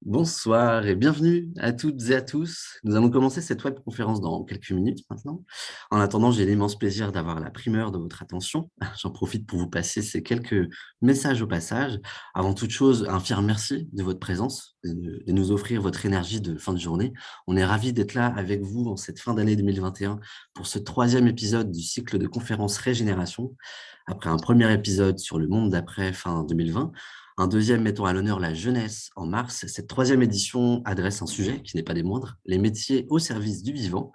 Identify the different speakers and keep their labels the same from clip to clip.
Speaker 1: Bonsoir et bienvenue à toutes et à tous. Nous allons commencer cette webconférence dans quelques minutes maintenant. En attendant, j'ai l'immense plaisir d'avoir la primeur de votre attention. J'en profite pour vous passer ces quelques messages au passage. Avant toute chose, un fier merci de votre présence et de nous offrir votre énergie de fin de journée. On est ravis d'être là avec vous en cette fin d'année 2021 pour ce troisième épisode du cycle de conférences Régénération. Après un premier épisode sur le monde d'après fin 2020, un deuxième mettant à l'honneur la jeunesse en mars, cette troisième édition adresse un sujet qui n'est pas des moindres, les métiers au service du vivant.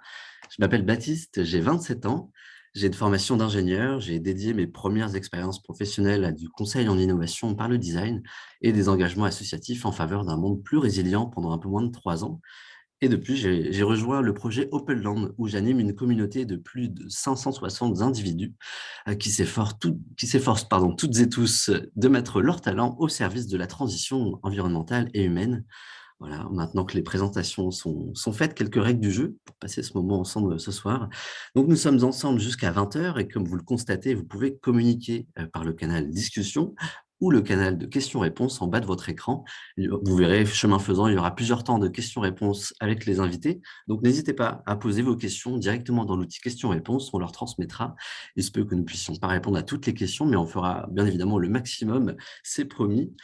Speaker 1: Je m'appelle Baptiste, j'ai 27 ans, j'ai une formation d'ingénieur, j'ai dédié mes premières expériences professionnelles à du conseil en innovation par le design et des engagements associatifs en faveur d'un monde plus résilient pendant un peu moins de 3 ans. Et depuis, j'ai rejoint le projet Open Land, où j'anime une communauté de plus de 560 individus qui s'efforcent toutes et tous de mettre leur talent au service de la transition environnementale et humaine. Voilà, maintenant que les présentations sont faites, quelques règles du jeu pour passer ce moment ensemble ce soir. Donc, nous sommes ensemble jusqu'à 20 heures et comme vous le constatez, vous pouvez communiquer par le canal discussion ou le canal de questions-réponses en bas de votre écran. Vous verrez, chemin faisant, il y aura plusieurs temps de questions-réponses avec les invités. Donc, n'hésitez pas à poser vos questions directement dans l'outil questions-réponses. On leur transmettra. Il se peut que nous ne puissions pas répondre à toutes les questions, mais on fera bien évidemment le maximum, c'est promis.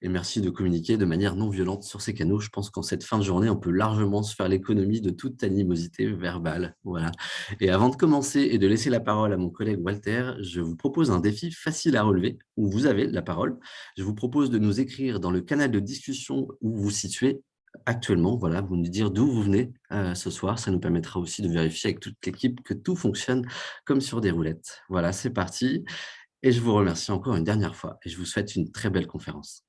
Speaker 1: Et merci de communiquer de manière non violente sur ces canaux. Je pense qu'en cette fin de journée, on peut largement se faire l'économie de toute animosité verbale. Voilà. Et avant de commencer et de laisser la parole à mon collègue Walter, je vous propose un défi facile à relever, où vous avez la parole. Je vous propose de nous écrire dans le canal de discussion où vous vous situez actuellement. Voilà, vous nous dire d'où vous venez ce soir. Ça nous permettra aussi de vérifier avec toute l'équipe que tout fonctionne comme sur des roulettes. Voilà, c'est parti. Et je vous remercie encore une dernière fois et je vous souhaite une très belle conférence.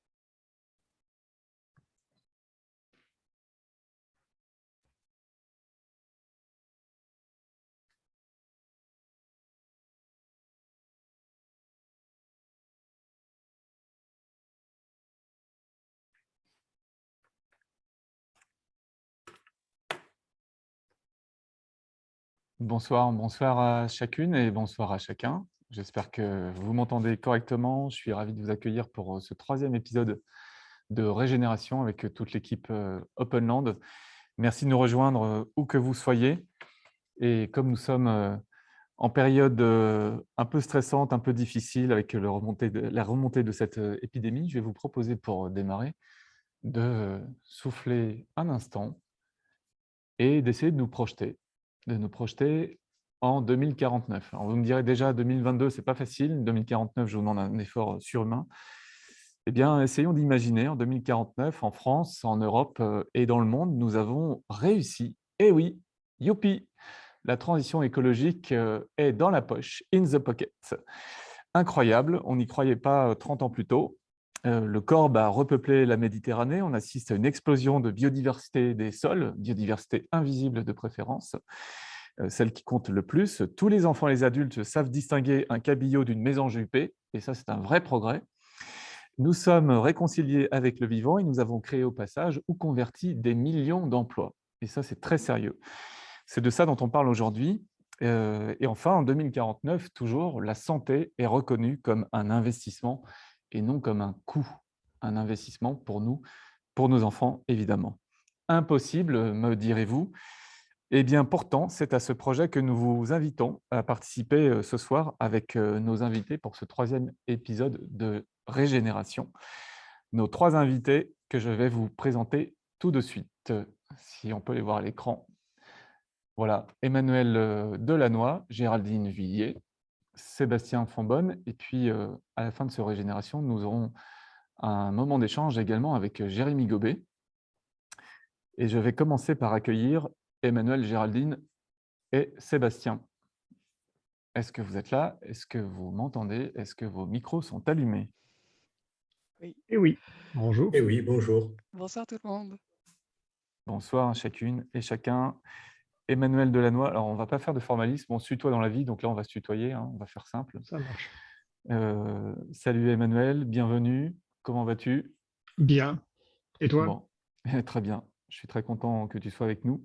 Speaker 2: Bonsoir, bonsoir à chacune et bonsoir à chacun. J'espère que vous m'entendez correctement. Je suis ravi de vous accueillir pour ce troisième épisode de Régénération avec toute l'équipe Openland. Merci de nous rejoindre où que vous soyez. Et comme nous sommes en période un peu stressante, un peu difficile avec la remontée de cette épidémie, je vais vous proposer pour démarrer de souffler un instant et d'essayer de nous projeter en 2049. Alors vous me direz déjà 2022, c'est pas facile, 2049, je vous demande un effort surhumain. Eh bien, essayons d'imaginer en 2049, en France, en Europe et dans le monde, nous avons réussi. Eh oui, youpi! La transition écologique est dans la poche, in the pocket. Incroyable, on n'y croyait pas 30 ans plus tôt. Le corbe a repeuplé la Méditerranée, on assiste à une explosion de biodiversité des sols, biodiversité invisible de préférence, celle qui compte le plus. Tous les enfants et les adultes savent distinguer un cabillaud d'une mésange huppée, et ça c'est un vrai progrès. Nous sommes réconciliés avec le vivant et nous avons créé au passage ou converti des millions d'emplois. Et ça c'est très sérieux. C'est de ça dont on parle aujourd'hui. Et enfin, en 2049, toujours, la santé est reconnue comme un investissement et non comme un coût. Un investissement pour nous, pour nos enfants, évidemment. Impossible, me direz-vous. Eh bien, pourtant, c'est à ce projet que nous vous invitons à participer ce soir avec nos invités pour ce troisième épisode de Régénération. Nos trois invités que je vais vous présenter tout de suite, si on peut les voir à l'écran. Voilà, Emmanuel Delannoy, Géraldine Vuillet, Sébastien Fonbonne, et puis à la fin de ce Régénération, nous aurons un moment d'échange également avec Jérémy Gobet. Et je vais commencer par accueillir Emmanuel, Géraldine et Sébastien. Est-ce que vous êtes là? Est-ce que vous m'entendez? Est-ce que vos micros sont allumés?
Speaker 3: Oui. Et oui, bonjour.
Speaker 4: Eh oui, bonjour.
Speaker 5: Bonsoir tout le monde.
Speaker 2: Bonsoir à chacune et chacun. Emmanuel Delannoy, alors on ne va pas faire de formalisme, on se tutoie dans la vie, donc là on va se tutoyer, hein, on va faire simple.
Speaker 3: Ça marche.
Speaker 2: Salut Emmanuel, bienvenue, comment vas-tu?
Speaker 3: Bien. Et toi?
Speaker 2: Bon, très bien, je suis très content que tu sois avec nous.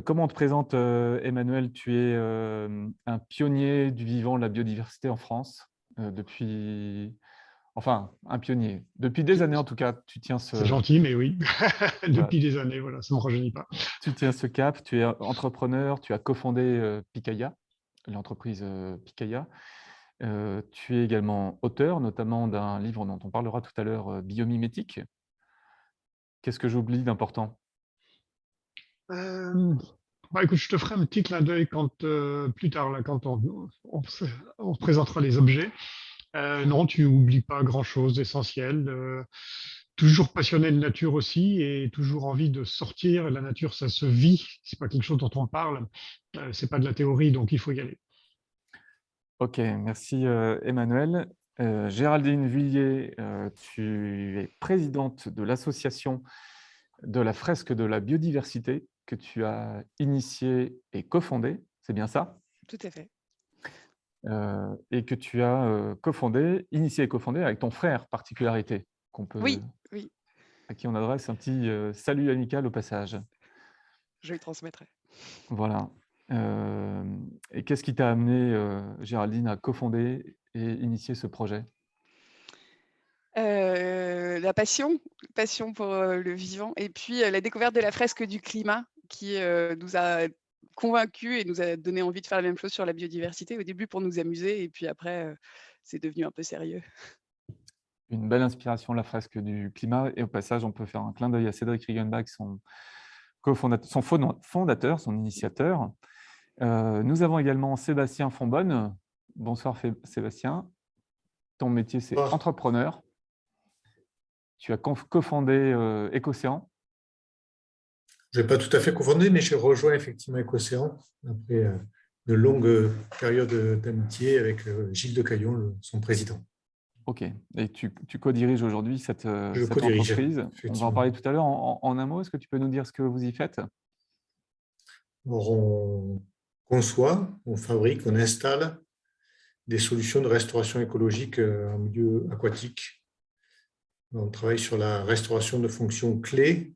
Speaker 2: Comment on te présente, Emmanuel? Tu es un pionnier du vivant, de la biodiversité en France, depuis Enfin, un pionnier. Depuis des années, en tout cas, tu tiens
Speaker 3: C'est gentil, mais oui,
Speaker 2: voilà,
Speaker 3: depuis des années, voilà, ça ne me rajeunit pas.
Speaker 2: tu tiens ce cap. Tu es entrepreneur, tu as cofondé Picaya, l'entreprise Picaya. Tu es également auteur, notamment d'un livre dont on parlera tout à l'heure, Biomimétique. Qu'est-ce que j'oublie d'important?
Speaker 3: Euh, écoute, je te ferai un petit clin d'œil quand, plus tard, là, quand on présentera les objets. Non, tu n'oublies pas grand-chose d'essentiel. Toujours passionné de nature aussi et toujours envie de sortir. La nature, ça se vit. C'est pas quelque chose dont on parle. C'est pas de la théorie, donc il faut y aller.
Speaker 2: Ok, merci Emmanuel. Géraldine Vuillet, tu es présidente de l'association de la fresque de la biodiversité que tu as initiée et cofondée, c'est bien ça?
Speaker 4: Tout à fait.
Speaker 2: Et que tu as initié et cofondée avec ton frère, particularité,
Speaker 4: Oui, oui,
Speaker 2: à qui on adresse un petit salut amical au passage.
Speaker 4: je lui transmettrai.
Speaker 2: Voilà. Et qu'est-ce qui t'a amené, Géraldine, à cofonder et initier ce projet?
Speaker 4: La passion pour, le vivant et puis, la découverte de la fresque du climat qui, nous a convaincus et nous a donné envie de faire la même chose sur la biodiversité. Au début pour nous amuser et puis après, c'est devenu un peu sérieux.
Speaker 2: Une belle inspiration, la fresque du climat. Et au passage, on peut faire un clin d'œil à Cédric Riegenbach, fondateur, son initiateur. Nous avons également Sébastien Fonbonne. Bonsoir Sébastien. Ton métier, c'est entrepreneur. Tu as cofondé Écocéan.
Speaker 5: Je n'ai pas tout à fait cofondé, mais j'ai rejoint effectivement Écocéan après de longues périodes d'amitié avec Gilles de Caillon, son président.
Speaker 2: Ok. Et tu co-diriges aujourd'hui cette entreprise. On va en parler tout à l'heure. En un mot, est-ce que tu peux nous dire ce que vous y faites?
Speaker 5: Alors, on conçoit, on fabrique, on installe des solutions de restauration écologique en milieu aquatique. On travaille sur la restauration de fonctions clés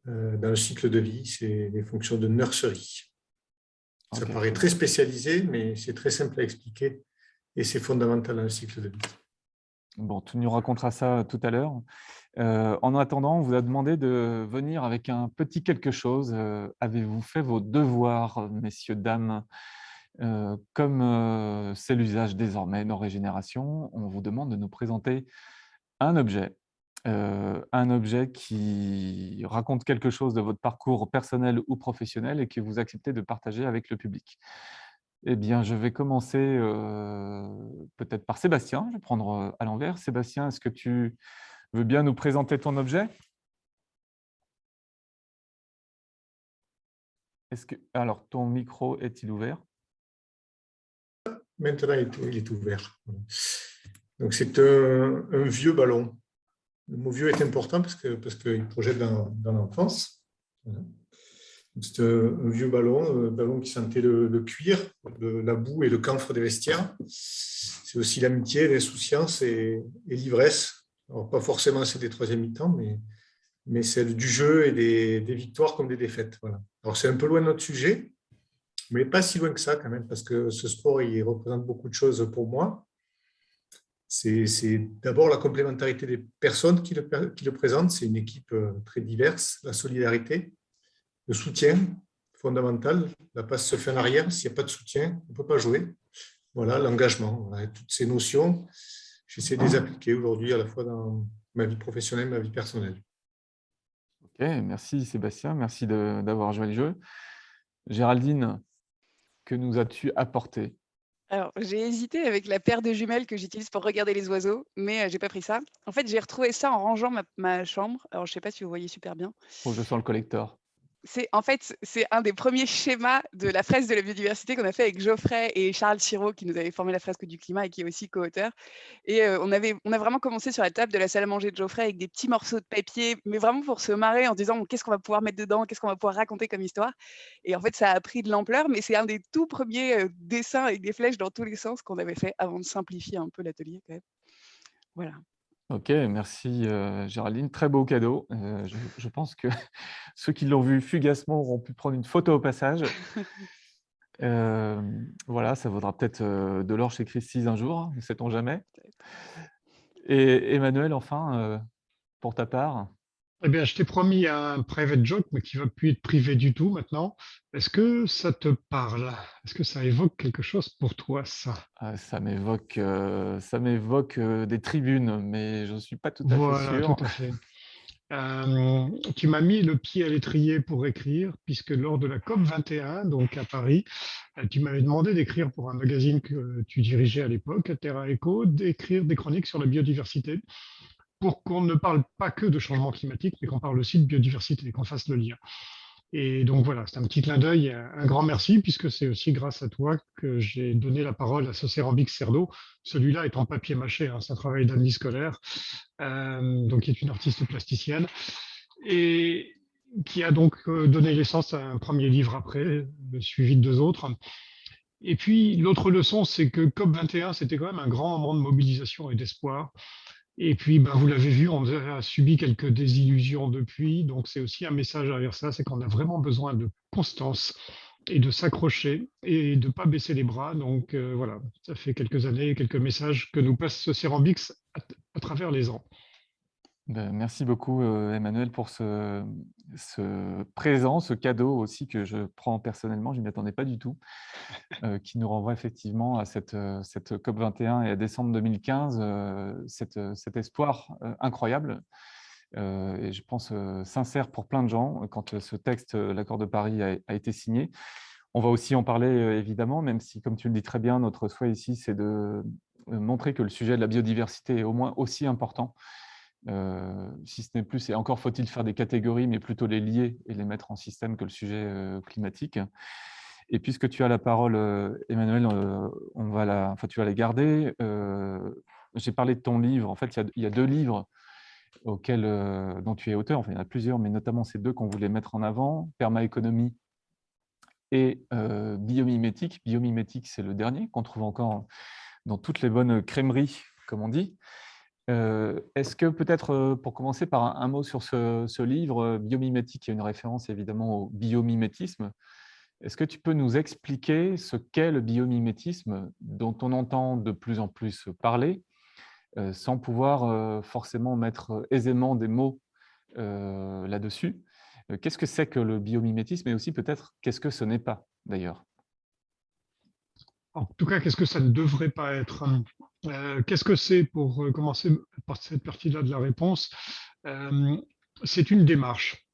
Speaker 5: dans le cycle de vie, c'est les fonctions de nurserie. Ça paraît très spécialisé, mais c'est très simple à expliquer et c'est fondamental dans le cycle de vie.
Speaker 2: Bon, tu nous raconteras ça tout à l'heure. En attendant, on vous a demandé de venir avec un petit quelque chose. Avez-vous fait vos devoirs, messieurs, dames? Comme c'est l'usage désormais dans Régénération, on vous demande de nous présenter un objet qui raconte quelque chose de votre parcours personnel ou professionnel et que vous acceptez de partager avec le public. Eh bien, je vais commencer peut-être par Sébastien. Je vais prendre à l'envers. Sébastien, est-ce que tu veux bien nous présenter ton objet? Alors, ton micro est-il ouvert?
Speaker 5: Maintenant, il est ouvert. Donc, c'est un vieux ballon. Le mot vieux est important parce qu'il projette dans l'enfance. C'est un vieux ballon, un ballon qui sentait le cuir, la boue et le camphre des vestiaires. C'est aussi l'amitié, l'insouciance et l'ivresse. Alors, pas forcément celle des troisième mi-temps, mais celle du jeu et des victoires comme des défaites. Voilà. Alors, c'est un peu loin de notre sujet, mais pas si loin que ça quand même, parce que ce sport, il représente beaucoup de choses pour moi. C'est d'abord la complémentarité des personnes qui le présentent. C'est une équipe très diverse, la solidarité, le soutien fondamental. La passe se fait en arrière. S'il n'y a pas de soutien, on ne peut pas jouer. Voilà, l'engagement. Voilà, toutes ces notions, j'essaie de les appliquer aujourd'hui à la fois dans ma vie professionnelle et ma vie personnelle.
Speaker 2: Ok, merci Sébastien, merci d'avoir joué le jeu. Géraldine, que nous as-tu apporté?
Speaker 4: Alors, j'ai hésité avec la paire de jumelles que j'utilise pour regarder les oiseaux, mais j'ai pas pris ça. En fait, j'ai retrouvé ça en rangeant ma chambre. Alors, je sais pas si vous voyez super bien.
Speaker 2: Oh, je sens le collector.
Speaker 4: C'est un des premiers schémas de la fresque de la biodiversité qu'on a fait avec Geoffrey et Charles Sirot, qui nous avaient formé la fresque du climat et qui est aussi co-auteur. Et on a vraiment commencé sur la table de la salle à manger de Geoffrey avec des petits morceaux de papier, mais vraiment pour se marrer en se disant: «Qu'est-ce qu'on va pouvoir mettre dedans? Qu'est-ce qu'on va pouvoir raconter comme histoire?» Et en fait, ça a pris de l'ampleur, mais c'est un des tout premiers, dessins avec des flèches dans tous les sens qu'on avait fait avant de simplifier un peu l'atelier quand même. Voilà.
Speaker 2: Ok, merci Géraldine. Très beau cadeau. Je pense que ceux qui l'ont vu fugacement auront pu prendre une photo au passage. Voilà, ça vaudra peut-être de l'or chez Christie's un jour, ne sait-on jamais. Et Emmanuel, enfin, pour ta part?
Speaker 3: Eh bien, je t'ai promis un private joke, mais qui va plus être privé du tout maintenant. Est-ce que ça te parle? Est-ce que ça évoque quelque chose pour toi, ça?
Speaker 2: Ça m'évoque des tribunes, mais je ne suis pas tout à fait
Speaker 3: Voilà, tout
Speaker 2: sûr.
Speaker 3: à fait. Tu m'as mis le pied à l'étrier pour écrire, puisque lors de la COP 21, donc à Paris, tu m'avais demandé d'écrire pour un magazine que tu dirigeais à l'époque, Terra Eco, d'écrire des chroniques sur la biodiversité, pour qu'on ne parle pas que de changement climatique, mais qu'on parle aussi de biodiversité, qu'on fasse le lien. Et donc voilà, c'est un petit clin d'œil, un grand merci, puisque c'est aussi grâce à toi que j'ai donné la parole à ce céramique Cerdo. Celui-là est en papier mâché, hein, c'est un travail d'année scolaire, donc qui est une artiste plasticienne, et qui a donc donné naissance à un premier livre après, suivi de deux autres. Et puis l'autre leçon, c'est que COP21, c'était quand même un grand moment de mobilisation et d'espoir. Et puis, ben, vous l'avez vu, on a subi quelques désillusions depuis. Donc, c'est aussi un message derrière ça, c'est qu'on a vraiment besoin de constance et de s'accrocher et de ne pas baisser les bras. Donc, voilà, ça fait quelques années, quelques messages que nous passe ce Cérambix à travers les ans.
Speaker 2: Ben, merci beaucoup, Emmanuel, pour ce présent, ce cadeau aussi que je prends personnellement, je ne m'y attendais pas du tout, qui nous renvoie effectivement à cette COP21 et à décembre 2015, cet espoir incroyable, et je pense sincère pour plein de gens quand ce texte, l'accord de Paris, a été signé. On va aussi en parler évidemment, même si, comme tu le dis très bien, notre souhait ici, c'est de montrer que le sujet de la biodiversité est au moins aussi important, si ce n'est plus, et encore faut-il faire des catégories, mais plutôt les lier et les mettre en système que le sujet climatique. Et puisque tu as la parole, Emmanuel, tu vas la garder. J'ai parlé de ton livre. En fait, il y a deux livres dont tu es auteur. Enfin, il y en a plusieurs, mais notamment ces deux qu'on voulait mettre en avant, Permaéconomie et Biomimétique. Biomimétique, c'est le dernier qu'on trouve encore dans toutes les bonnes crèmeries, comme on dit. Est-ce que peut-être, pour commencer par un mot sur ce livre, Biomimétique, qui est une référence évidemment au biomimétisme, est-ce que tu peux nous expliquer ce qu'est le biomimétisme dont on entend de plus en plus parler, sans pouvoir forcément mettre aisément des mots là-dessus? Qu'est-ce que c'est que le biomimétisme et aussi peut-être qu'est-ce que ce n'est pas d'ailleurs?
Speaker 3: En tout cas, qu'est-ce que ça ne devrait pas être? Qu'est-ce que c'est, pour commencer par cette partie-là de la réponse? C'est une démarche.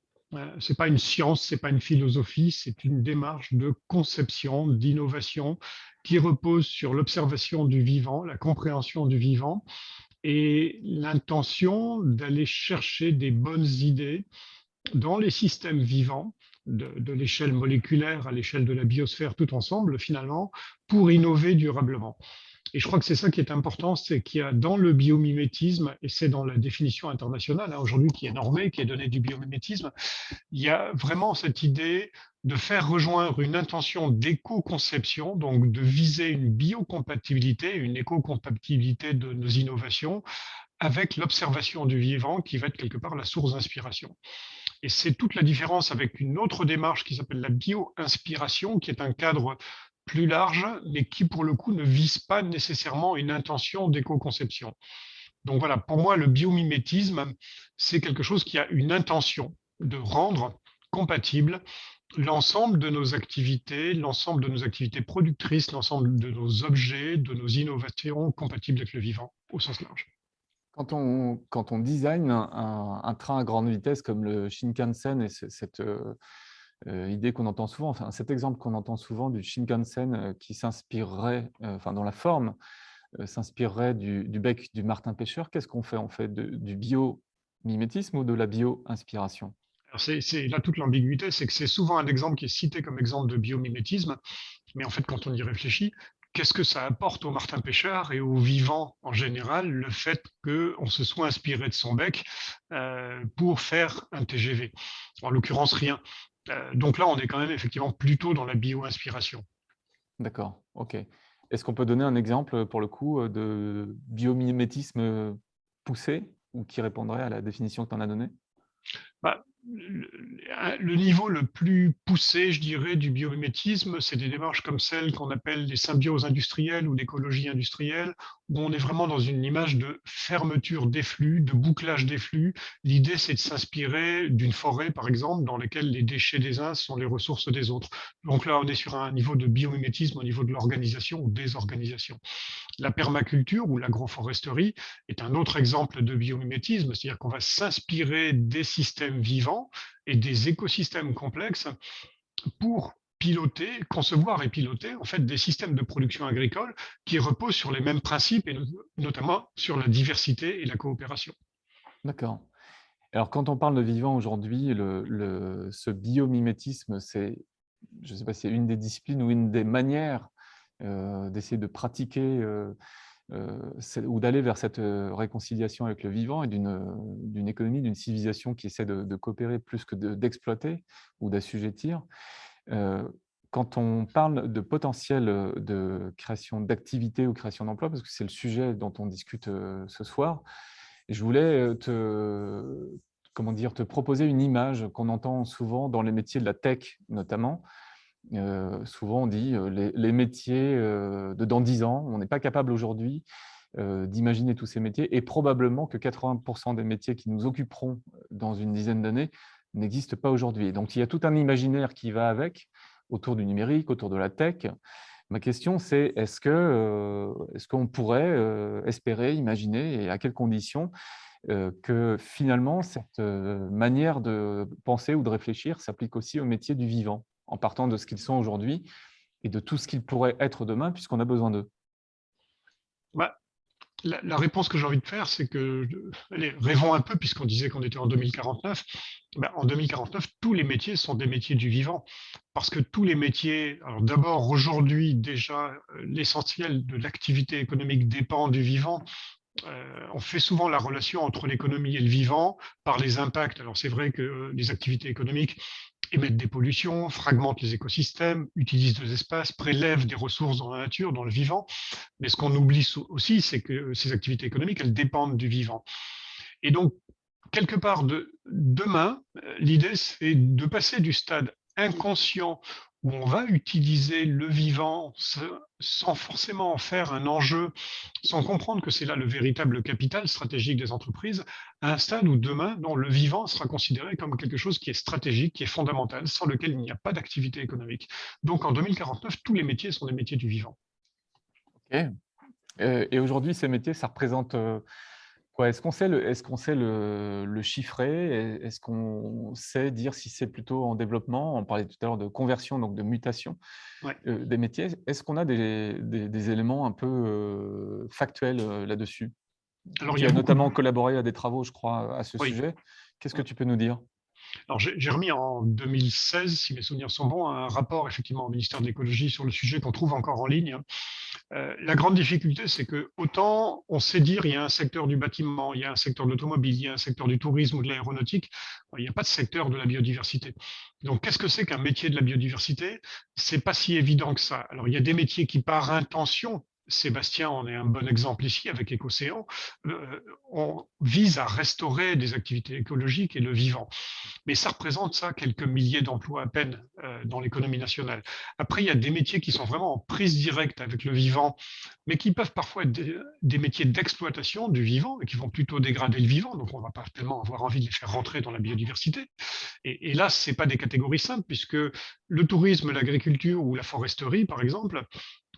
Speaker 3: Ce n'est pas une science, ce n'est pas une philosophie, c'est une démarche de conception, d'innovation qui repose sur l'observation du vivant, la compréhension du vivant et l'intention d'aller chercher des bonnes idées dans les systèmes vivants, de l'échelle moléculaire à l'échelle de la biosphère tout ensemble, finalement, pour innover durablement. Et je crois que c'est ça qui est important, c'est qu'il y a dans le biomimétisme, et c'est dans la définition internationale aujourd'hui qui est normée, qui est donnée du biomimétisme, il y a vraiment cette idée de faire rejoindre une intention d'éco-conception, donc de viser une biocompatibilité, une éco-compatibilité de nos innovations, avec l'observation du vivant qui va être quelque part la source d'inspiration. Et c'est toute la différence avec une autre démarche qui s'appelle la bio-inspiration, qui est un cadre plus large, mais qui pour le coup ne vise pas nécessairement une intention d'éco-conception. Donc voilà, pour moi, le biomimétisme, c'est quelque chose qui a une intention de rendre compatible l'ensemble de nos activités, l'ensemble de nos activités productrices, l'ensemble de nos objets, de nos innovations compatibles avec le vivant au sens large.
Speaker 2: Quand on design un train à grande vitesse comme le Shinkansen, et cette idée qu'on entend souvent, enfin cet exemple qu'on entend souvent du Shinkansen qui s'inspirerait, dont la forme s'inspirerait du bec du martin-pêcheur, qu'est-ce qu'on fait? On fait du biomimétisme ou de la bio-inspiration?
Speaker 3: Alors c'est là toute l'ambiguïté, c'est que c'est souvent un exemple qui est cité comme exemple de biomimétisme, mais en fait, quand on y réfléchit, qu'est-ce que ça apporte au martin-pêcheur et aux vivants en général, le fait qu'on se soit inspiré de son bec pour faire un TGV? En l'occurrence, rien. Donc là, on est quand même effectivement plutôt dans la bio-inspiration.
Speaker 2: D'accord, ok. Est-ce qu'on peut donner un exemple, pour le coup, de biomimétisme poussé ou qui répondrait à la définition que tu en as donnée?
Speaker 3: Bah, le niveau le plus poussé, je dirais, du biomimétisme, c'est des démarches comme celles qu'on appelle les symbioses industrielles ou l'écologie industrielle, où on est vraiment dans une image de fermeture des flux, de bouclage des flux. L'idée, c'est de s'inspirer d'une forêt, par exemple, dans laquelle les déchets des uns sont les ressources des autres. Donc là, on est sur un niveau de biomimétisme au niveau de l'organisation ou des organisations. La permaculture ou l'agroforesterie est un autre exemple de biomimétisme, c'est-à-dire qu'on va s'inspirer des systèmes vivants et des écosystèmes complexes pour concevoir et piloter en fait des systèmes de production agricole qui reposent sur les mêmes principes et notamment sur la diversité et la coopération.
Speaker 2: D'accord. Alors, quand on parle de vivant aujourd'hui, ce biomimétisme, je ne sais pas si c'est une des disciplines ou une des manières d'essayer de pratiquer ou d'aller vers cette réconciliation avec le vivant et d'une économie, d'une civilisation qui essaie de coopérer plus que d'exploiter ou d'assujettir. Quand on parle de potentiel de création d'activités ou création d'emplois, parce que c'est le sujet dont on discute ce soir, je voulais te proposer une image qu'on entend souvent dans les métiers de la tech notamment. Souvent on dit les métiers de dans 10 ans, on n'est pas capable aujourd'hui d'imaginer tous ces métiers et probablement que 80% des métiers qui nous occuperont dans une dizaine d'années n'existent pas aujourd'hui. Donc il y a tout un imaginaire qui va avec, autour du numérique, autour de la tech. Ma question, c'est est-ce qu'on pourrait espérer, imaginer, et à quelles conditions, que finalement cette manière de penser ou de réfléchir s'applique aussi aux métiers du vivant, en partant de ce qu'ils sont aujourd'hui et de tout ce qu'ils pourraient être demain, puisqu'on a besoin d'eux?
Speaker 3: La réponse que j'ai envie de faire, c'est que, allez, rêvons un peu, puisqu'on disait qu'on était en 2049. En 2049, tous les métiers sont des métiers du vivant. Parce que tous les métiers, alors d'abord, aujourd'hui, déjà, l'essentiel de l'activité économique dépend du vivant. On fait souvent la relation entre l'économie et le vivant par les impacts. Alors c'est vrai que les activités économiques émettent des pollutions, fragmentent les écosystèmes, utilisent des espaces, prélèvent des ressources dans la nature, dans le vivant. Mais ce qu'on oublie aussi, c'est que ces activités économiques, elles dépendent du vivant. Et donc, quelque part, demain, l'idée, c'est de passer du stade inconscient où on va utiliser le vivant sans forcément en faire un enjeu, sans comprendre que c'est là le véritable capital stratégique des entreprises, à un stade où demain, le vivant sera considéré comme quelque chose qui est stratégique, qui est fondamental, sans lequel il n'y a pas d'activité économique. Donc en 2049, tous les métiers sont des métiers du vivant.
Speaker 2: Ok. Et aujourd'hui, ces métiers, ça représente quoi? Est-ce qu'on sait le chiffrer? Est-ce qu'on sait dire si c'est plutôt en développement? On parlait tout à l'heure de conversion, donc de mutation des métiers. Est-ce qu'on a des éléments un peu factuels là-dessus?
Speaker 3: Alors,
Speaker 2: Tu as notamment collaboré à des travaux, je crois, à ce sujet. Qu'est-ce que tu peux nous dire?
Speaker 3: Alors, j'ai remis en 2016, si mes souvenirs sont bons, un rapport effectivement au ministère de l'écologie sur le sujet qu'on trouve encore en ligne. La grande difficulté, c'est que autant on sait dire il y a un secteur du bâtiment, il y a un secteur de l'automobile, il y a un secteur du tourisme ou de l'aéronautique, il n'y a pas de secteur de la biodiversité. Donc, qu'est-ce que c'est qu'un métier de la biodiversité? C'est pas si évident que ça. Alors, il y a des métiers qui, par intention, Sébastien en est un bon exemple ici avec Écocéan, on vise à restaurer des activités écologiques et le vivant. Mais ça représente quelques milliers d'emplois à peine dans l'économie nationale. Après, il y a des métiers qui sont vraiment en prise directe avec le vivant, mais qui peuvent parfois être des métiers d'exploitation du vivant et qui vont plutôt dégrader le vivant. Donc, on ne va pas tellement avoir envie de les faire rentrer dans la biodiversité. Et là, ce n'est pas des catégories simples, puisque le tourisme, l'agriculture ou la foresterie, par exemple,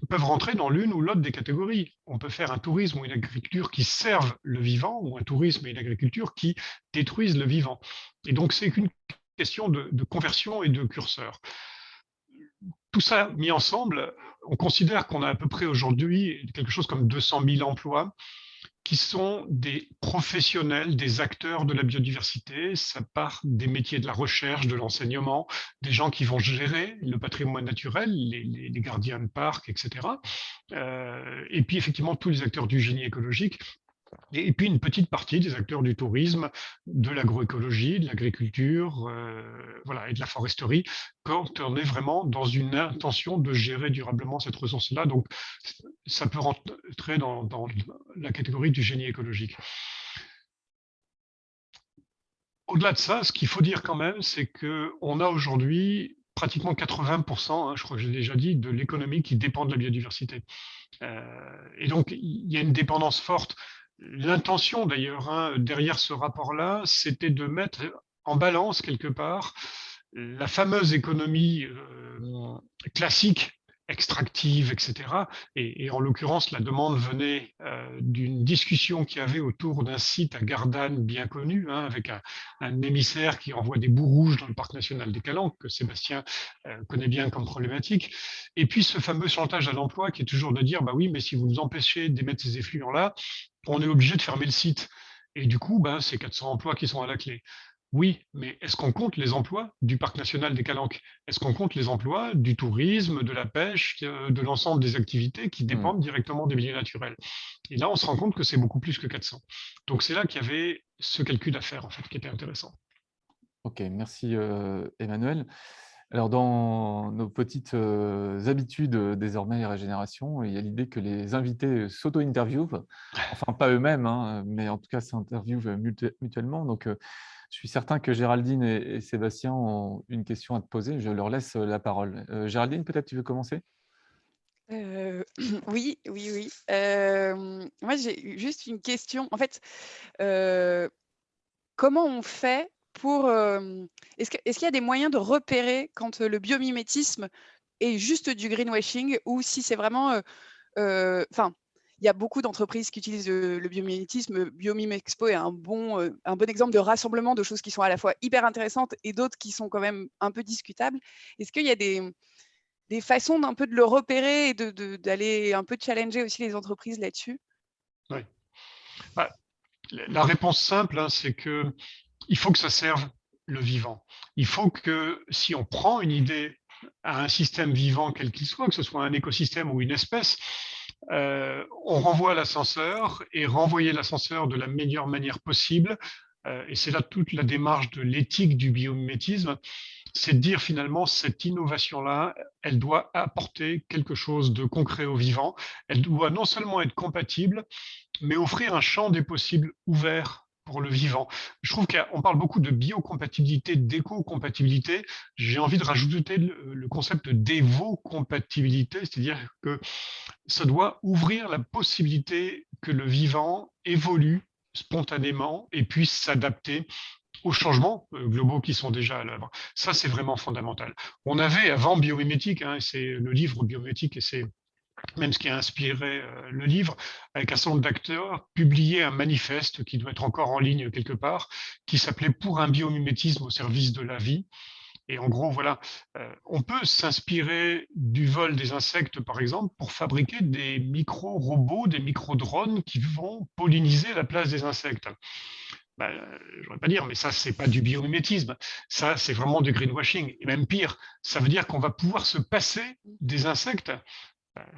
Speaker 3: peuvent rentrer dans l'une ou l'autre des catégories. On peut faire un tourisme ou une agriculture qui servent le vivant, ou un tourisme et une agriculture qui détruisent le vivant. Et donc, c'est qu'une question de conversion et de curseur. Tout ça mis ensemble, on considère qu'on a à peu près aujourd'hui quelque chose comme 200 000 emplois qui sont des professionnels, des acteurs de la biodiversité. Ça part des métiers de la recherche, de l'enseignement, des gens qui vont gérer le patrimoine naturel, les gardiens de parcs, etc. Et puis effectivement tous les acteurs du génie écologique. Et puis une petite partie des acteurs du tourisme, de l'agroécologie, de l'agriculture, et de la foresterie, quand on est vraiment dans une intention de gérer durablement cette ressource-là. Donc, ça peut rentrer dans la catégorie du génie écologique. Au-delà de ça, ce qu'il faut dire quand même, c'est qu'on a aujourd'hui pratiquement 80%, je crois que j'ai déjà dit, de l'économie qui dépend de la biodiversité. Et donc, il y a une dépendance forte. L'intention, d'ailleurs, derrière ce rapport-là, c'était de mettre en balance, quelque part, la fameuse économie classique, extractive, etc. Et en l'occurrence, la demande venait d'une discussion qu'il y avait autour d'un site à Gardanne bien connu, avec un émissaire qui envoie des boues rouges dans le parc national des Calanques, que Sébastien connaît bien comme problématique. Et puis ce fameux chantage à l'emploi qui est toujours de dire, bah oui, mais si vous nous empêchez d'émettre ces effluents-là, on est obligé de fermer le site. Et du coup, c'est 400 emplois qui sont à la clé. Oui, mais est-ce qu'on compte les emplois du parc national des Calanques? Est-ce qu'on compte les emplois du tourisme, de la pêche, de l'ensemble des activités qui dépendent directement des milieux naturels? Et là, on se rend compte que c'est beaucoup plus que 400. Donc c'est là qu'il y avait ce calcul à faire, en fait, qui était intéressant.
Speaker 2: Ok, merci Emmanuel. Alors, dans nos petites habitudes désormais Régénération, il y a l'idée que les invités s'auto-interviewent, enfin pas eux-mêmes, mais en tout cas s'interviewent mutuellement. Donc, je suis certain que Géraldine et Sébastien ont une question à te poser. Je leur laisse la parole. Géraldine, peut-être tu veux commencer?
Speaker 4: Oui, oui, oui. Moi, j'ai juste une question. En fait, comment on fait pour... est-ce qu'il y a des moyens de repérer quand le biomimétisme est juste du greenwashing ou si c'est vraiment... Enfin, il y a beaucoup d'entreprises qui utilisent le biomimétisme. Biomime Expo est un bon exemple de rassemblement de choses qui sont à la fois hyper intéressantes et d'autres qui sont quand même un peu discutables. Est-ce qu'il y a des façons d'un peu de le repérer et d'aller un peu challenger aussi les entreprises là-dessus?
Speaker 3: Oui. La réponse simple, c'est que il faut que ça serve le vivant. Il faut que si on prend une idée à un système vivant, quel qu'il soit, que ce soit un écosystème ou une espèce, on renvoie l'ascenseur et renvoyer l'ascenseur de la meilleure manière possible. Et c'est là toute la démarche de l'éthique du biomimétisme, c'est de dire finalement cette innovation-là, elle doit apporter quelque chose de concret au vivant. Elle doit non seulement être compatible, mais offrir un champ des possibles ouvert pour le vivant. Je trouve qu'on parle beaucoup de biocompatibilité, d'éco-compatibilité. J'ai envie de rajouter le concept d'évo-compatibilité, c'est-à-dire que ça doit ouvrir la possibilité que le vivant évolue spontanément et puisse s'adapter aux changements globaux qui sont déjà à l'œuvre. Ça, c'est vraiment fondamental. On avait avant Biomimétique, c'est le livre Biomimétique et c'est même ce qui a inspiré le livre, avec un certain nombre d'acteurs, publié un manifeste qui doit être encore en ligne quelque part, qui s'appelait Pour un biomimétisme au service de la vie. Et en gros, voilà, on peut s'inspirer du vol des insectes, par exemple, pour fabriquer des micro-robots, des micro-drones qui vont polliniser la place des insectes. Je ne voudrais pas dire, mais ça, c'est pas du biomimétisme. Ça, c'est vraiment du greenwashing. Et même pire, ça veut dire qu'on va pouvoir se passer des insectes.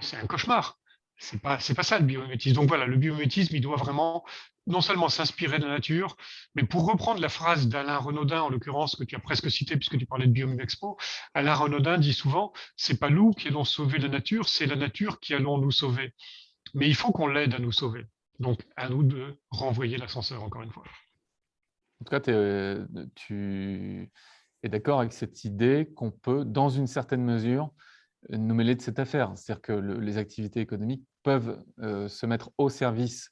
Speaker 3: C'est un cauchemar. C'est pas ça le biomimétisme. Donc voilà, le biomimétisme, il doit vraiment non seulement s'inspirer de la nature, mais pour reprendre la phrase d'Alain Renaudin, en l'occurrence, que tu as presque cité puisque tu parlais de Biomime Expo, Alain Renaudin dit souvent, c'est pas nous qui allons sauver la nature, c'est la nature qui allons nous sauver. Mais il faut qu'on l'aide à nous sauver. Donc à nous de renvoyer l'ascenseur, encore une fois.
Speaker 2: En tout cas, tu es d'accord avec cette idée qu'on peut, dans une certaine mesure, nous mêler de cette affaire. C'est-à-dire que les activités économiques peuvent se mettre au service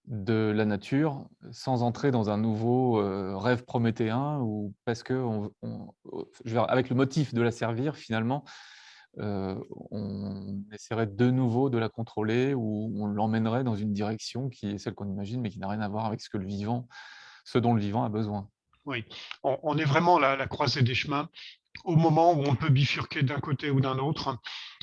Speaker 2: de la nature sans entrer dans un nouveau rêve prométhéen ou parce que, avec le motif de la servir, finalement, on essaierait de nouveau de la contrôler ou on l'emmènerait dans une direction qui est celle qu'on imagine, mais qui n'a rien à voir avec ce dont le vivant a besoin.
Speaker 3: Oui, on est vraiment à la croisée des chemins. Au moment où on peut bifurquer d'un côté ou d'un autre,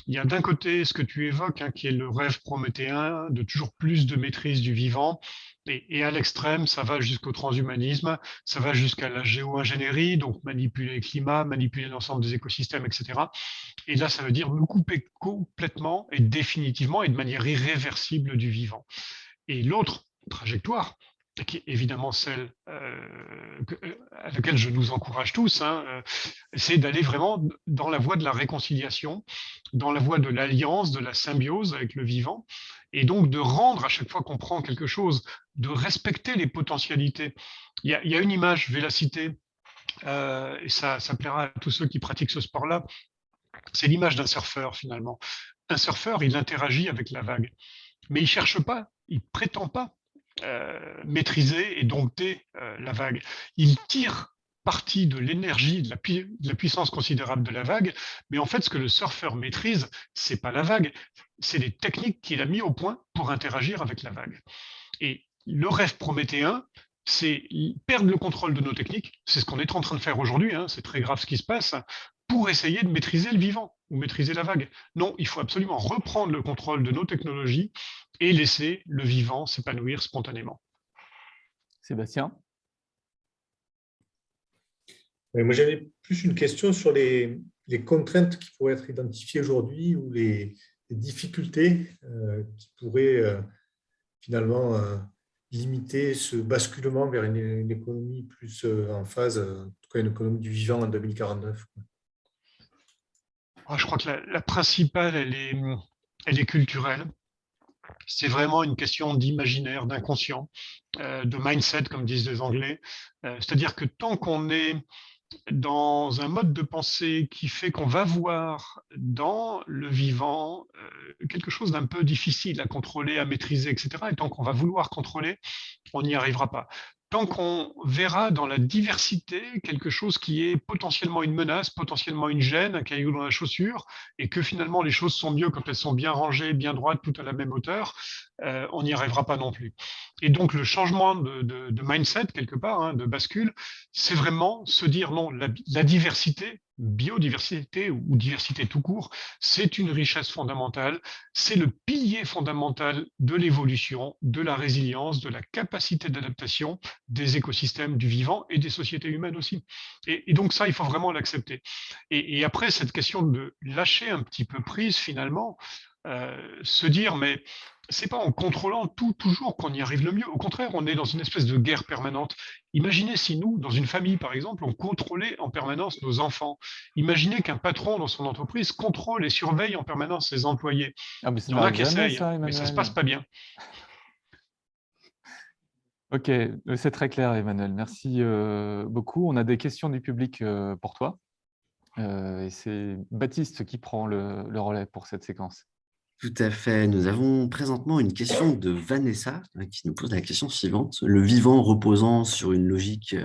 Speaker 3: il y a d'un côté ce que tu évoques, qui est le rêve prométhéen de toujours plus de maîtrise du vivant, et à l'extrême, ça va jusqu'au transhumanisme, ça va jusqu'à la géo-ingénierie, donc manipuler le climat, manipuler l'ensemble des écosystèmes, etc. Et là, ça veut dire nous couper complètement et définitivement et de manière irréversible du vivant. Et l'autre trajectoire, qui est évidemment celle à laquelle je nous encourage tous, c'est d'aller vraiment dans la voie de la réconciliation, dans la voie de l'alliance, de la symbiose avec le vivant, et donc de rendre à chaque fois qu'on prend quelque chose, de respecter les potentialités. Il y a une image, je vais la citer, et ça plaira à tous ceux qui pratiquent ce sport-là, c'est l'image d'un surfeur finalement. Un surfeur, il interagit avec la vague, mais il ne cherche pas, il ne prétend pas maîtriser et dompter la vague. Il tire parti de l'énergie, de la puissance considérable de la vague, mais en fait, ce que le surfeur maîtrise, c'est pas la vague, c'est les techniques qu'il a mis au point pour interagir avec la vague. Et le rêve prométhéen, c'est perdre le contrôle de nos techniques, c'est ce qu'on est en train de faire aujourd'hui, c'est très grave ce qui se passe, pour essayer de maîtriser le vivant ou maîtriser la vague. Non, il faut absolument reprendre le contrôle de nos technologies et laisser le vivant s'épanouir spontanément.
Speaker 2: Sébastien?
Speaker 5: Moi, j'avais plus une question sur les contraintes qui pourraient être identifiées aujourd'hui ou les difficultés qui pourraient finalement limiter ce basculement vers une économie plus en phase, en tout cas une économie du vivant en 2049.
Speaker 3: Je crois que la principale, elle est culturelle. C'est vraiment une question d'imaginaire, d'inconscient, de mindset, comme disent les Anglais. C'est-à-dire que tant qu'on est dans un mode de pensée qui fait qu'on va voir dans le vivant quelque chose d'un peu difficile à contrôler, à maîtriser, etc., et tant qu'on va vouloir contrôler, on n'y arrivera pas. Tant qu'on verra dans la diversité quelque chose qui est potentiellement une menace, potentiellement une gêne, un caillou dans la chaussure, et que finalement les choses sont mieux quand elles sont bien rangées, bien droites, toutes à la même hauteur, on n'y arrivera pas non plus. Et donc le changement de mindset, quelque part, de bascule, c'est vraiment se dire non, la diversité, biodiversité ou diversité tout court, c'est une richesse fondamentale, c'est le pilier fondamental de l'évolution, de la résilience, de la capacité d'adaptation des écosystèmes du vivant et des sociétés humaines aussi. Et donc ça, il faut vraiment l'accepter. Et après, cette question de lâcher un petit peu prise finalement, se dire mais c'est pas en contrôlant tout toujours qu'on y arrive le mieux. Au contraire, on est dans une espèce de guerre permanente. Imaginez si nous, dans une famille par exemple, on contrôlait en permanence nos enfants. Imaginez qu'un patron dans son entreprise contrôle et surveille en permanence ses employés.
Speaker 2: Ah, mais ça
Speaker 3: Il y en a
Speaker 2: n'arrive
Speaker 3: qui
Speaker 2: jamais,
Speaker 3: essayent,
Speaker 2: ça,
Speaker 3: mais ça se
Speaker 2: Emmanuel.
Speaker 3: passe pas bien.
Speaker 2: Ok, c'est très clair, Emmanuel. Merci beaucoup. On a des questions du public pour toi. Et c'est Baptiste qui prend le relais pour cette séquence.
Speaker 1: Tout à fait. Nous avons présentement une question de Vanessa qui nous pose la question suivante. Le vivant reposant sur une logique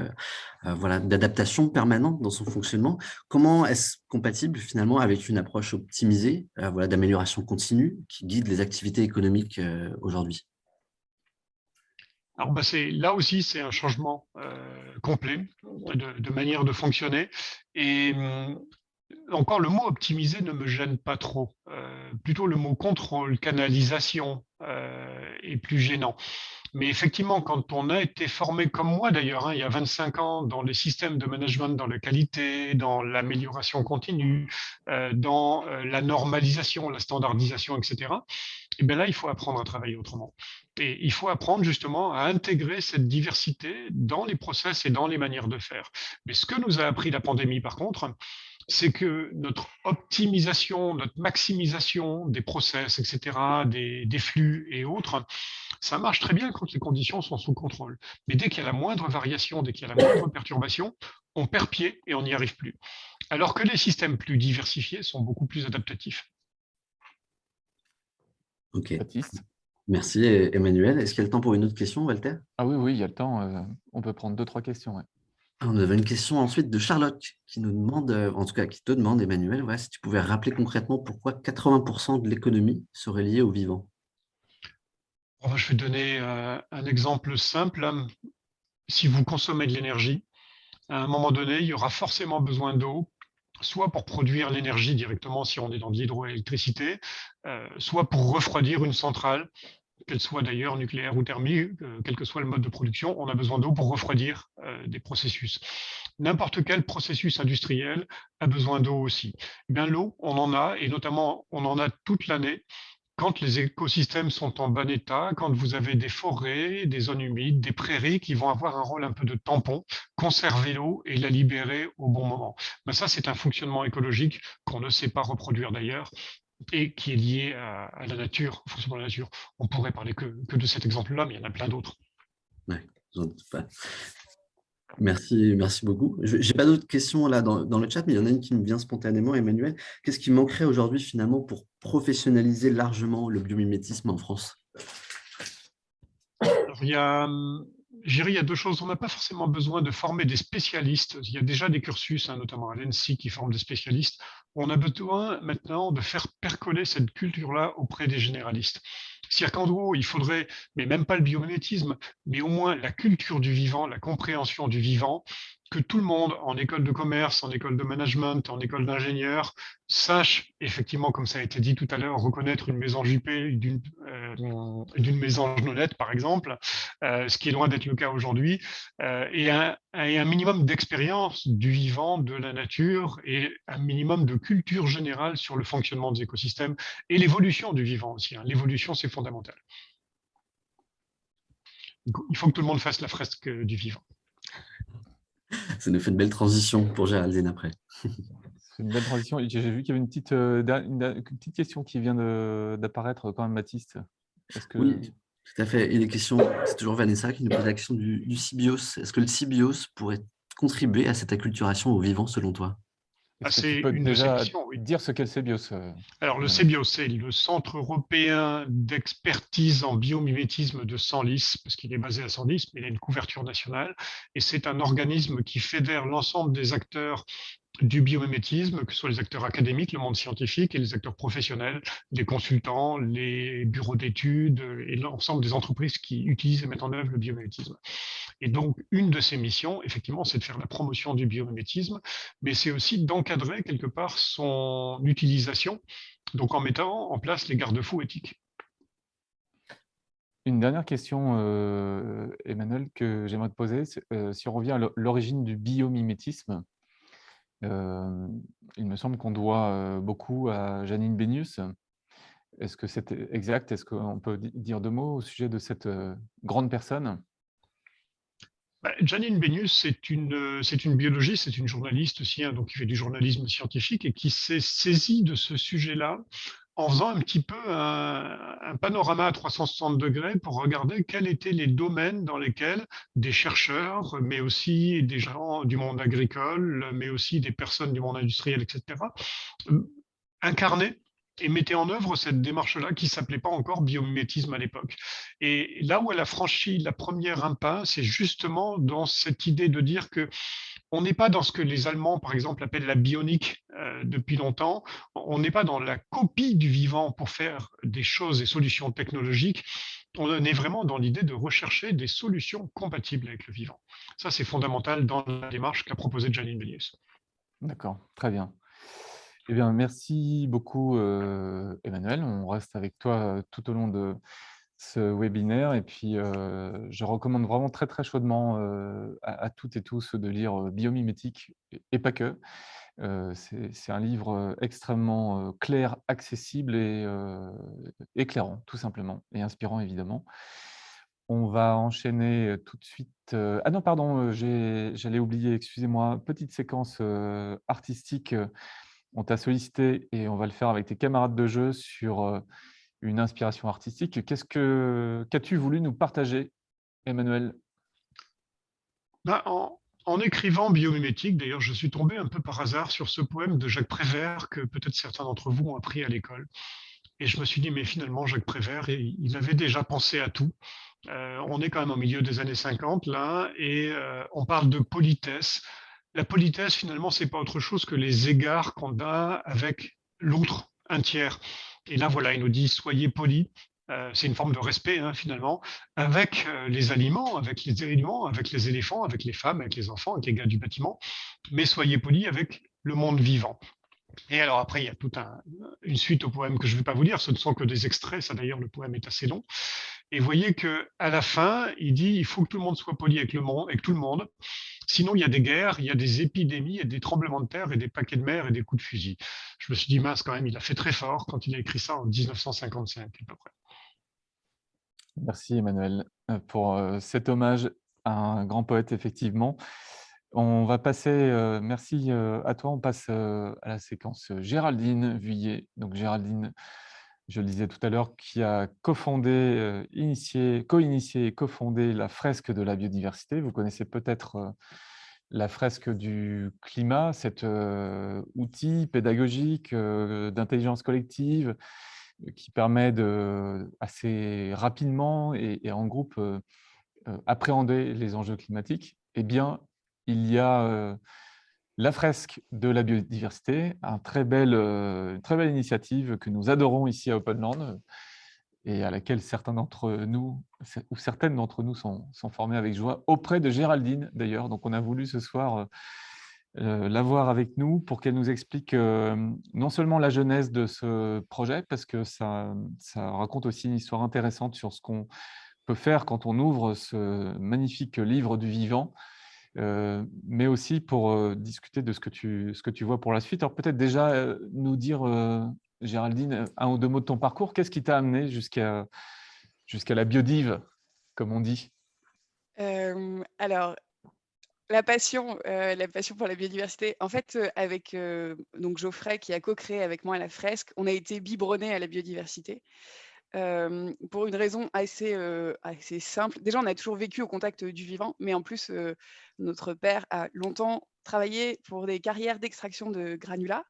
Speaker 1: voilà, d'adaptation permanente dans son fonctionnement, comment est-ce compatible finalement avec une approche optimisée voilà, d'amélioration continue qui guide les activités économiques aujourd'hui?
Speaker 3: Alors, là aussi, c'est un changement complet de manière de fonctionner. Et encore, le mot optimiser ne me gêne pas trop. Plutôt le mot contrôle, canalisation est plus gênant. Mais effectivement, quand on a été formé comme moi d'ailleurs, il y a 25 ans, dans les systèmes de management, dans la qualité, dans l'amélioration continue, dans la normalisation, la standardisation, etc., et bien là, il faut apprendre à travailler autrement. Et il faut apprendre justement à intégrer cette diversité dans les process et dans les manières de faire. Mais ce que nous a appris la pandémie, par contre, c'est que notre optimisation, notre maximisation des process, etc., des flux et autres, ça marche très bien quand les conditions sont sous contrôle. Mais dès qu'il y a la moindre variation, dès qu'il y a la moindre perturbation, on perd pied et on n'y arrive plus. Alors que les systèmes plus diversifiés sont beaucoup plus adaptatifs.
Speaker 1: Ok.
Speaker 2: Baptiste?
Speaker 1: Merci Emmanuel. Est-ce qu'il y a le temps pour une autre question, Walter?
Speaker 2: Ah oui, il y a le temps. On peut prendre 2-3 questions. Ouais.
Speaker 1: On avait une question ensuite de Charlotte qui nous demande, en tout cas qui te demande, Emmanuel, voilà, si tu pouvais rappeler concrètement pourquoi 80% de l'économie serait liée au vivant.
Speaker 3: Je vais donner un exemple simple. Si vous consommez de l'énergie, à un moment donné, il y aura forcément besoin d'eau, soit pour produire l'énergie directement si on est dans de l'hydroélectricité, soit pour refroidir une centrale, qu'elle soit d'ailleurs nucléaire ou thermique, quel que soit le mode de production, on a besoin d'eau pour refroidir des processus. N'importe quel processus industriel a besoin d'eau aussi. Eh bien, l'eau, on en a, et notamment on en a toute l'année, quand les écosystèmes sont en bon état, quand vous avez des forêts, des zones humides, des prairies qui vont avoir un rôle un peu de tampon, conserver l'eau et la libérer au bon moment. Ben ça, c'est un fonctionnement écologique qu'on ne sait pas reproduire d'ailleurs et qui est lié à la nature, au fonctionnement de la nature. On pourrait parler que de cet exemple-là, mais il y en a plein d'autres.
Speaker 1: Ouais, j'en doute pas. Merci beaucoup. Je n'ai pas d'autres questions là dans le chat, mais il y en a une qui me vient spontanément, Emmanuel. Qu'est-ce qui manquerait aujourd'hui finalement pour professionnaliser largement le biomimétisme en France?
Speaker 3: Alors, je dirais, il y a deux choses. On n'a pas forcément besoin de former des spécialistes. Il y a déjà des cursus, notamment à l'ENSI, qui forment des spécialistes. On a besoin maintenant de faire percoler cette culture-là auprès des généralistes. C'est-à-dire qu'en gros, il faudrait, mais même pas le biomimétisme, mais au moins la culture du vivant, la compréhension du vivant, que tout le monde, en école de commerce, en école de management, en école d'ingénieur, sache, effectivement, comme ça a été dit tout à l'heure, reconnaître une mésange IP d'une mésange nonnette, par exemple, ce qui est loin d'être le cas aujourd'hui, et un minimum d'expérience du vivant, de la nature, et un minimum de culture générale sur le fonctionnement des écosystèmes et l'évolution du vivant aussi. L'évolution, c'est fondamental. Il faut que tout le monde fasse la fresque du vivant.
Speaker 1: Ça nous fait une belle transition pour Géraldine après.
Speaker 2: C'est une belle transition. J'ai vu qu'il y avait une petite question qui vient d'apparaître quand même, Baptiste.
Speaker 1: Oui, tout à fait. Et les questions, c'est toujours Vanessa qui nous pose la question du sybiose. Est-ce que le sybiose pourrait contribuer à cette acculturation au vivant selon toi?
Speaker 2: Est-ce que tu peux déjà dire ce qu'est le CBIOS?
Speaker 3: Alors, le CBIOS, c'est le Centre européen d'expertise en biomimétisme de Senlis, parce qu'il est basé à Senlis, mais il a une couverture nationale. Et c'est un organisme qui fédère l'ensemble des acteurs du biomimétisme, que ce soit les acteurs académiques, le monde scientifique, et les acteurs professionnels, les consultants, les bureaux d'études et l'ensemble des entreprises qui utilisent et mettent en œuvre le biomimétisme. Et donc, une de ces missions, effectivement, c'est de faire la promotion du biomimétisme, mais c'est aussi d'encadrer quelque part son utilisation, donc en mettant en place les garde-fous éthiques.
Speaker 2: Une dernière question, Emmanuel, que j'aimerais te poser. Si on revient à l'origine du biomimétisme, il me semble qu'on doit beaucoup à Janine Benyus. Est-ce que c'est exact? Est-ce qu'on peut dire deux mots au sujet de cette grande personne?
Speaker 3: Janine Benyus, c'est une biologiste, c'est une journaliste aussi, donc qui fait du journalisme scientifique et qui s'est saisie de ce sujet-là en faisant un petit peu un panorama à 360 degrés pour regarder quels étaient les domaines dans lesquels des chercheurs, mais aussi des gens du monde agricole, mais aussi des personnes du monde industriel, etc., incarnaient et mettaient en œuvre cette démarche-là qui ne s'appelait pas encore biomimétisme à l'époque. Et là où elle a franchi la première impasse, c'est justement dans cette idée de dire que on n'est pas dans ce que les Allemands, par exemple, appellent la bionique depuis longtemps. On n'est pas dans la copie du vivant pour faire des choses et solutions technologiques. On est vraiment dans l'idée de rechercher des solutions compatibles avec le vivant. Ça, c'est fondamental dans la démarche qu'a proposée Janine Benyus.
Speaker 2: D'accord, très bien. Eh bien, merci beaucoup, Emmanuel. On reste avec toi tout au long de ce webinaire. Et puis, je recommande vraiment très, très chaudement à toutes et tous de lire Biomimétique et pas que. C'est un livre extrêmement clair, accessible et éclairant, tout simplement, et inspirant, évidemment. On va enchaîner tout de suite. Ah non, pardon, j'allais oublier, excusez-moi, petite séquence artistique. On t'a sollicité et on va le faire avec tes camarades de jeu sur une inspiration artistique. Qu'as-tu voulu nous partager, Emmanuel?
Speaker 3: En écrivant Biomimétique, d'ailleurs, je suis tombé un peu par hasard sur ce poème de Jacques Prévert que peut-être certains d'entre vous ont appris à l'école. Et je me suis dit, mais finalement, Jacques Prévert, il avait déjà pensé à tout. On est quand même au milieu des années 50, là, et on parle de politesse. La politesse, finalement, c'est pas autre chose que les égards qu'on a avec l'autre, un tiers. Et là, voilà, il nous dit, soyez polis. C'est une forme de respect, finalement, avec les aliments, avec les éléments, avec les éléphants, avec les femmes, avec les enfants, avec les gars du bâtiment. Mais soyez polis avec le monde vivant. Et alors après, il y a toute une suite au poème que je ne vais pas vous lire, ce ne sont que des extraits, ça d'ailleurs, le poème est assez long. Et vous voyez qu'à la fin, il dit il faut que tout le monde soit poli avec tout le monde. Sinon, il y a des guerres, il y a des épidémies, et des tremblements de terre et des paquets de mer et des coups de fusil. Je me suis dit, mince, quand même, il a fait très fort quand il a écrit ça en 1955 à peu près.
Speaker 2: Merci Emmanuel pour cet hommage à un grand poète, effectivement. On va passer, merci à toi, on passe à la séquence Géraldine Vuillet. Donc Géraldine, je le disais tout à l'heure, qui a co-initié et cofondé la fresque de la biodiversité. Vous connaissez peut-être la fresque du climat, cet outil pédagogique d'intelligence collective qui permet assez rapidement et en groupe appréhender les enjeux climatiques. Eh bien, il y a la fresque de la biodiversité, une très belle initiative que nous adorons ici à Openland et à laquelle certains d'entre nous ou certaines d'entre nous sont formés avec joie, auprès de Géraldine d'ailleurs. Donc on a voulu ce soir l'avoir avec nous pour qu'elle nous explique non seulement la genèse de ce projet, parce que ça raconte aussi une histoire intéressante sur ce qu'on peut faire quand on ouvre ce magnifique livre du vivant, mais aussi pour discuter de ce que tu vois pour la suite. Alors peut-être déjà nous dire, Géraldine, un ou deux mots de ton parcours. Qu'est-ce qui t'a amené jusqu'à la biodive, comme on dit?
Speaker 4: Alors, la passion pour la biodiversité, en fait, avec donc Geoffrey qui a co-créé avec moi la fresque, on a été biberonnés à la biodiversité. Pour une raison assez simple. Déjà, on a toujours vécu au contact du vivant, mais en plus, notre père a longtemps travaillé pour des carrières d'extraction de granulats.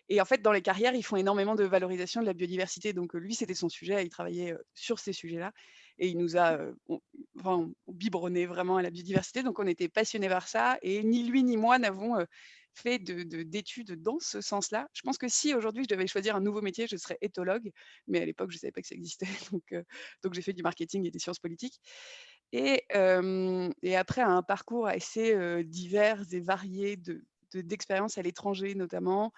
Speaker 4: Et en fait, dans les carrières, ils font énormément de valorisation de la biodiversité. Donc, lui, c'était son sujet, il travaillait sur ces sujets-là. Et il nous a biberonné vraiment à la biodiversité. Donc, on était passionnés par ça. Et ni lui ni moi n'avons fait d'études dans ce sens-là. Je pense que si aujourd'hui je devais choisir un nouveau métier, je serais éthologue, mais à l'époque je ne savais pas que ça existait, donc j'ai fait du marketing et des sciences politiques. Et après un parcours assez divers et varié d'expériences à l'étranger notamment.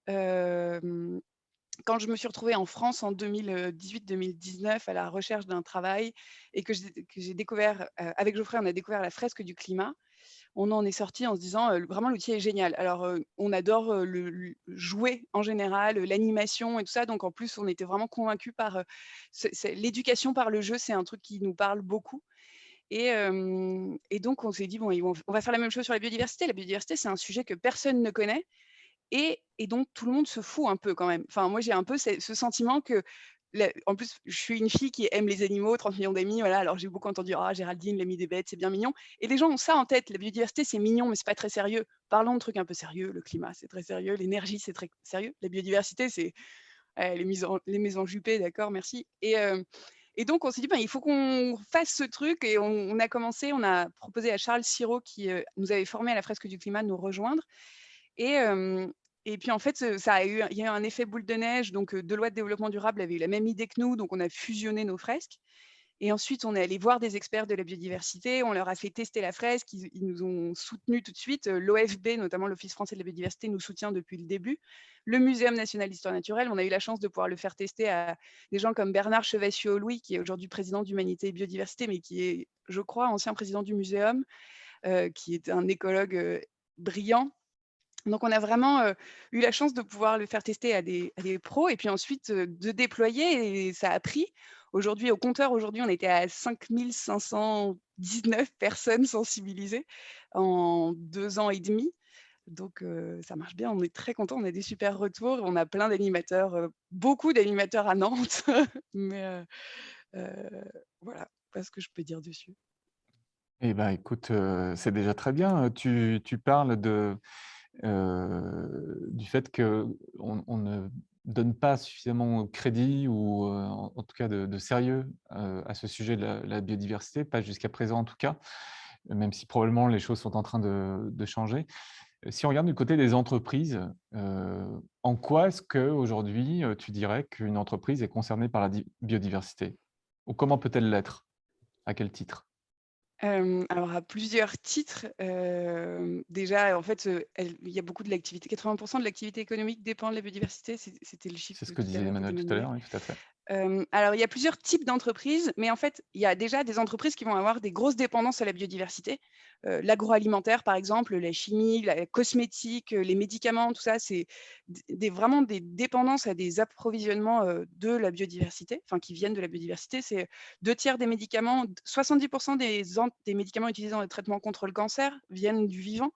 Speaker 4: Quand je me suis retrouvée en France en 2018-2019 à la recherche d'un travail et que j'ai découvert, avec Geoffrey, on a découvert la fresque du climat. On en est sorti en se disant, vraiment l'outil est génial. Alors, on adore, le jouer en général, l'animation et tout ça, donc en plus on était vraiment convaincus par, l'éducation par le jeu, c'est un truc qui nous parle beaucoup et donc on s'est dit: «Bon, on va faire la même chose sur la biodiversité». La biodiversité, c'est un sujet que personne ne connaît et donc tout le monde se fout un peu quand même. Enfin, moi j'ai un peu ce sentiment que en plus, je suis une fille qui aime les animaux, 30 millions d'amis, voilà, alors j'ai beaucoup entendu: «Ah Géraldine, l'amie des bêtes, c'est bien mignon» et les gens ont ça en tête, la biodiversité, c'est mignon, mais c'est pas très sérieux. Parlons de trucs un peu sérieux, le climat, c'est très sérieux, l'énergie, c'est très sérieux. La biodiversité, c'est, les maisons jupées, d'accord, merci et donc on s'est dit: «Ben, il faut qu'on fasse ce truc» et on a commencé, on a proposé à Charles Sirot qui, nous avait formés à la fresque du climat de nous rejoindre et et puis en fait, il y a eu un effet boule de neige, donc Deloitte Développement Durable avait eu la même idée que nous, donc on a fusionné nos fresques et ensuite on est allé voir des experts de la biodiversité, on leur a fait tester la fresque, ils nous ont soutenus tout de suite, l'OFB, notamment l'Office français de la biodiversité, nous soutient depuis le début. Le Muséum national d'histoire naturelle, on a eu la chance de pouvoir le faire tester à des gens comme Bernard Chevassieux-Louis, qui est aujourd'hui président d'Humanité et Biodiversité, mais qui est, je crois, ancien président du muséum, qui est un écologue, brillant. Donc on a vraiment, eu la chance de pouvoir le faire tester à des pros et puis ensuite, de déployer et ça a pris. Aujourd'hui, au compteur, aujourd'hui, on était à 5 519 personnes sensibilisées en 2 ans et demi. Donc ça marche bien, on est très contents, on a des super retours, on a plein d'animateurs, beaucoup d'animateurs à Nantes, mais voilà, pas ce que je peux dire dessus.
Speaker 2: Eh ben, écoute, c'est déjà très bien. Tu parles du fait qu'on ne donne pas suffisamment crédit ou en tout cas de sérieux à ce sujet de la biodiversité, pas jusqu'à présent en tout cas, même si probablement les choses sont en train de changer. Si on regarde du côté des entreprises, en quoi est-ce qu'aujourd'hui, tu dirais qu'une entreprise est concernée par la biodiversité? Ou comment peut-elle l'être? À quel titre?
Speaker 4: Alors à plusieurs titres, déjà en fait, il y a beaucoup de l'activité 80 de l'activité économique dépend de la biodiversité, c'était le chiffre
Speaker 2: C'est ce
Speaker 4: de
Speaker 2: que
Speaker 4: tout à
Speaker 2: disait
Speaker 4: l'heure
Speaker 2: Emmanuel tout à
Speaker 4: d'Emmanuel.
Speaker 2: l'heure, oui, tout à fait.
Speaker 4: Alors, il y a plusieurs types d'entreprises, mais en fait, il y a déjà des entreprises qui vont avoir des grosses dépendances à la biodiversité. L'agroalimentaire, par exemple, la chimie, la cosmétique, les médicaments, tout ça, c'est vraiment des dépendances à des approvisionnements de la biodiversité, enfin qui viennent de la biodiversité. C'est 2/3 des médicaments, 70% des médicaments utilisés dans le traitement contre le cancer viennent du vivant.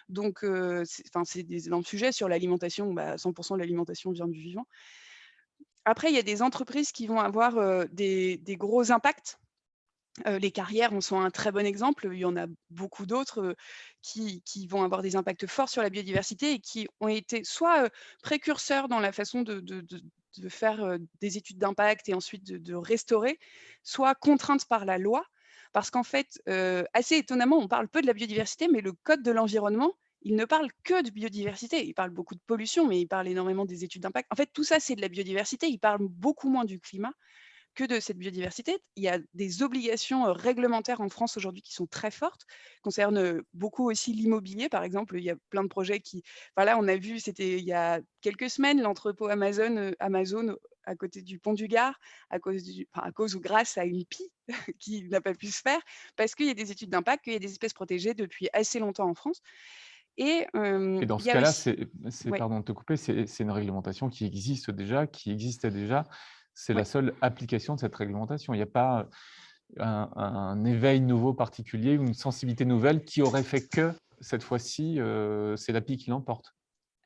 Speaker 4: Donc, c'est dans le sujet sur l'alimentation, 100% de l'alimentation vient du vivant. Après, il y a des entreprises qui vont avoir des gros impacts. Les carrières en sont un très bon exemple. Il y en a beaucoup d'autres qui vont avoir des impacts forts sur la biodiversité et qui ont été soit précurseurs dans la façon de faire des études d'impact et ensuite de restaurer, soit contraintes par la loi. Parce qu'en fait, assez étonnamment, on parle peu de la biodiversité, mais le Code de l'environnement, il ne parle que de biodiversité. Il parle beaucoup de pollution, mais il parle énormément des études d'impact. En fait, tout ça, c'est de la biodiversité. Il parle beaucoup moins du climat que de cette biodiversité. Il y a des obligations réglementaires en France aujourd'hui qui sont très fortes, concernent beaucoup aussi l'immobilier, par exemple. Il y a plein de projets qui. Enfin là, on a vu, c'était il y a quelques semaines, l'entrepôt Amazon à côté du pont du Gard, à cause ou grâce à une pie qui n'a pas pu se faire, parce qu'il y a des études d'impact, qu'il y a des espèces protégées depuis assez longtemps en France. Et
Speaker 2: Et dans
Speaker 4: il
Speaker 2: ce
Speaker 4: y a
Speaker 2: cas-là,
Speaker 4: aussi. Ouais,
Speaker 2: pardon de te couper, c'est une réglementation qui existe déjà, qui existait déjà. C'est la
Speaker 4: ouais.
Speaker 2: seule application de cette réglementation. Il n'y a pas un éveil nouveau particulier ou une sensibilité nouvelle qui aurait fait que cette fois-ci, c'est l'API qui l'emporte.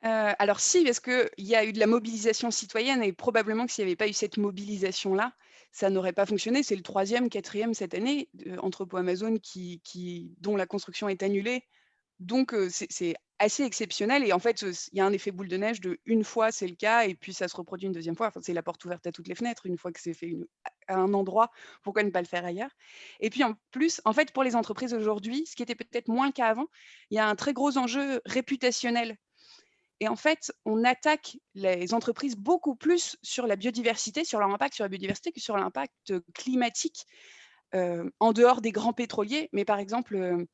Speaker 4: Alors si, parce qu'il y a eu de la mobilisation citoyenne et probablement que s'il n'y avait pas eu cette mobilisation-là, ça n'aurait pas fonctionné. C'est le 3e, 4e cette année, entrepôt Amazon dont la construction est annulée. Donc c'est assez exceptionnel et en fait, il y a un effet boule de neige de une fois, c'est le cas et puis ça se reproduit une 2e fois. Enfin, c'est la porte ouverte à toutes les fenêtres. Une fois que c'est fait à un endroit, pourquoi ne pas le faire ailleurs? Et puis en plus, en fait, pour les entreprises aujourd'hui, ce qui était peut-être moins le cas avant, il y a un très gros enjeu réputationnel. Et en fait, on attaque les entreprises beaucoup plus sur la biodiversité, sur leur impact sur la biodiversité que sur l'impact climatique, en dehors des grands pétroliers. Mais par exemple,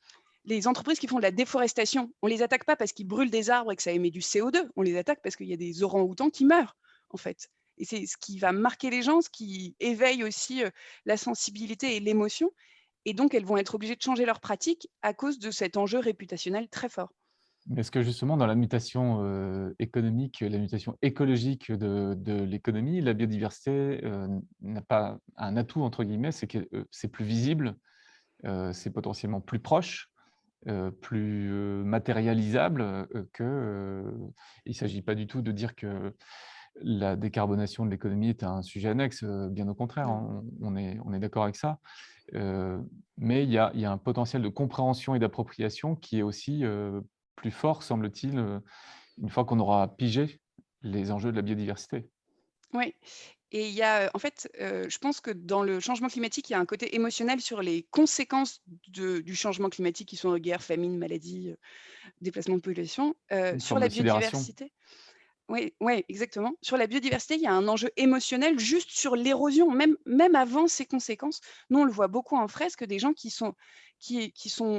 Speaker 4: les entreprises qui font de la déforestation, on les attaque pas parce qu'ils brûlent des arbres et que ça émet du CO2. On les attaque parce qu'il y a des orang-outans qui meurent, en fait. Et c'est ce qui va marquer les gens, ce qui éveille aussi la sensibilité et l'émotion. Et donc, elles vont être obligées de changer leurs pratiques à cause de cet enjeu réputationnel très fort.
Speaker 2: Mais est-ce que justement, dans la mutation économique, la mutation écologique de l'économie, la biodiversité n'a pas un atout, entre guillemets, c'est que c'est plus visible, c'est potentiellement plus proche, plus matérialisable il ne s'agit pas du tout de dire que la décarbonation de l'économie est un sujet annexe, bien au contraire,
Speaker 4: Non.
Speaker 2: on est d'accord avec ça. Mais il y a un potentiel de compréhension et d'appropriation qui est aussi plus fort, semble-t-il, une fois qu'on aura pigé les enjeux de la biodiversité.
Speaker 4: Oui. Et il y a, en fait, je pense que dans le changement climatique, il y a un côté émotionnel sur les conséquences du changement climatique qui sont guerre, famine, maladie, déplacement de population.
Speaker 2: Une
Speaker 4: Sur
Speaker 2: forme
Speaker 4: la
Speaker 2: de sidération.
Speaker 4: biodiversité, oui, ouais, exactement. Sur la biodiversité, il y a un enjeu émotionnel juste sur l'érosion, même avant ses conséquences. Nous, on le voit beaucoup en fresque, des gens qui sont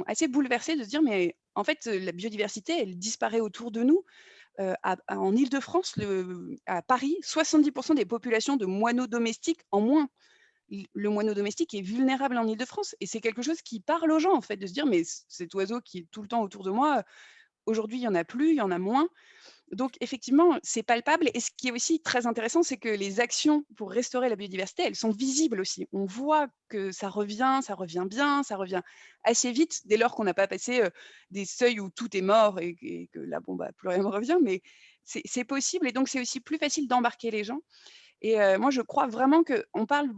Speaker 4: assez bouleversés de se dire, mais en fait, la biodiversité, elle disparaît autour de nous. En Île-de-France, à Paris, 70% des populations de moineaux domestiques en moins. Le moineau domestique est vulnérable en Île-de-France et c'est quelque chose qui parle aux gens, en fait, de se dire, mais cet oiseau qui est tout le temps autour de moi, aujourd'hui, il y en a plus, il y en a moins. Donc effectivement, c'est palpable et ce qui est aussi très intéressant, c'est que les actions pour restaurer la biodiversité, elles sont visibles aussi. On voit que ça revient bien, ça revient assez vite dès lors qu'on n'a pas passé, des seuils où tout est mort et que là, bon, plus rien ne revient, mais c'est possible et donc c'est aussi plus facile d'embarquer les gens et moi je crois vraiment qu'on parle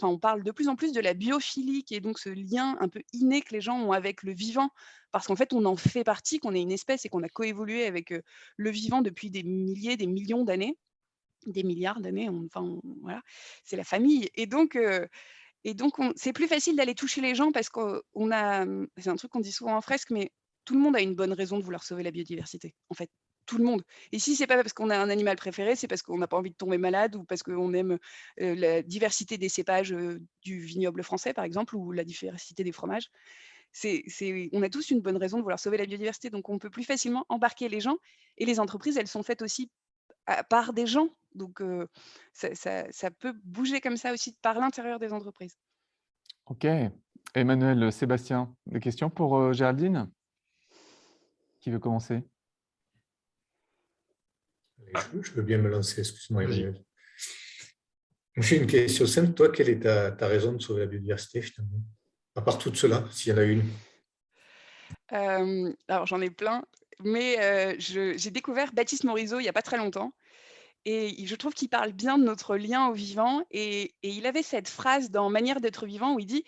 Speaker 4: on parle de plus en plus de la biophilie qui est donc ce lien un peu inné que les gens ont avec le vivant, parce qu'en fait on en fait partie, qu'on est une espèce et qu'on a coévolué avec, le vivant depuis des milliers, des millions d'années, des milliards d'années, voilà, c'est la famille et donc c'est plus facile d'aller toucher les gens parce qu'on a, c'est un truc qu'on dit souvent en fresque, mais tout le monde a une bonne raison de vouloir sauver la biodiversité, en fait. Tout le monde. Et si c'est pas parce qu'on a un animal préféré, c'est parce qu'on n'a pas envie de tomber malade ou parce qu'on aime la diversité des cépages du vignoble français, par exemple, ou la diversité des fromages. On a tous une bonne raison de vouloir sauver la biodiversité, donc on peut plus facilement embarquer les gens. Et les entreprises, elles sont faites aussi par des gens. Donc, ça peut bouger comme ça aussi par l'intérieur des entreprises.
Speaker 2: Ok. Emmanuel, Sébastien, des questions pour Géraldine? Qui veut commencer?
Speaker 5: Allez, je veux bien me lancer, excuse-moi
Speaker 3: Vas-y.
Speaker 5: Emmanuel. J'ai une question simple. Toi, quelle est ta raison de sauver la biodiversité finalement? À part toute cela, s'il y en a une.
Speaker 4: Alors j'en ai plein, mais j'ai découvert Baptiste Morisot il y a pas très longtemps et je trouve qu'il parle bien de notre lien au vivant et il avait cette phrase dans Manière d'être vivant où il dit: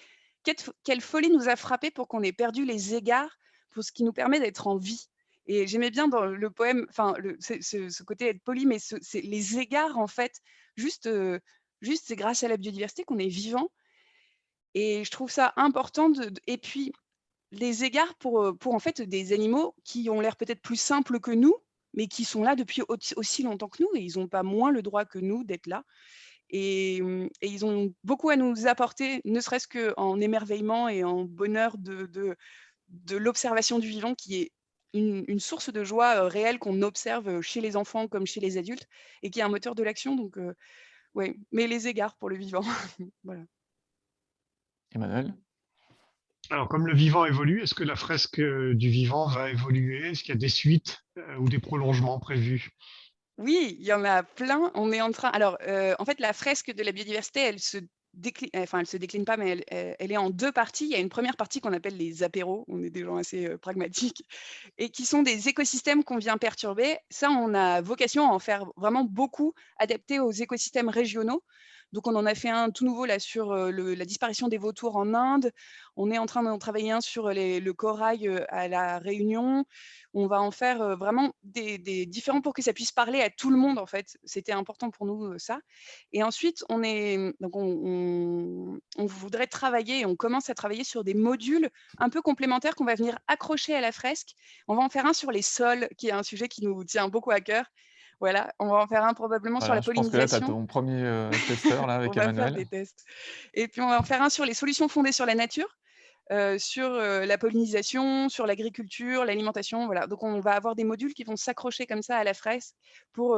Speaker 4: Quelle folie nous a frappés pour qu'on ait perdu les égards pour ce qui nous permet d'être en vie». Et j'aimais bien dans le poème, enfin ce côté être poli, mais c'est les égards en fait, juste, juste c'est grâce à la biodiversité qu'on est vivant et je trouve ça important et puis les égards pour en fait des animaux qui ont l'air peut-être plus simples que nous, mais qui sont là depuis aussi longtemps que nous et ils n'ont pas moins le droit que nous d'être là et ils ont beaucoup à nous apporter, ne serait-ce qu'en émerveillement et en bonheur de l'observation du vivant qui est une source de joie, réelle qu'on observe, chez les enfants comme chez les adultes et qui est un moteur de l'action donc ouais, mais les égards pour le vivant. Voilà.
Speaker 2: Emmanuel?
Speaker 3: Alors, comme le vivant évolue, est-ce que la fresque du vivant va évoluer? Est-ce qu'il y a des suites ou des prolongements prévus?
Speaker 4: Oui, il y en a plein. On est en train alors, en fait, la fresque de la biodiversité, elle se décline pas, mais elle est en 2 parties. Il y a une première partie qu'on appelle les apéros, on est des gens assez, pragmatiques et qui sont des écosystèmes qu'on vient perturber. Ça, on a vocation à en faire vraiment beaucoup adaptés aux écosystèmes régionaux. Donc on en a fait un tout nouveau là sur, la disparition des vautours en Inde. On est en train d'en travailler un sur le corail, à La Réunion. On va en faire, vraiment des différents pour que ça puisse parler à tout le monde, en fait. C'était important pour nous, ça et ensuite donc on voudrait travailler et on commence à travailler sur des modules un peu complémentaires qu'on va venir accrocher à la fresque. On va en faire un sur les sols, qui est un sujet qui nous tient beaucoup à cœur. Voilà, on va en faire un probablement sur
Speaker 2: Voilà,
Speaker 4: la
Speaker 2: je pense que là, tu as
Speaker 4: pollinisation.
Speaker 2: ton premier testeur là,
Speaker 4: On
Speaker 2: avec
Speaker 4: va faire
Speaker 2: Emmanuel.
Speaker 4: des tests et puis on va en faire un sur les solutions fondées sur la nature. Sur, la pollinisation, sur l'agriculture, l'alimentation, voilà. Donc on va avoir des modules qui vont s'accrocher comme ça à la fresque pour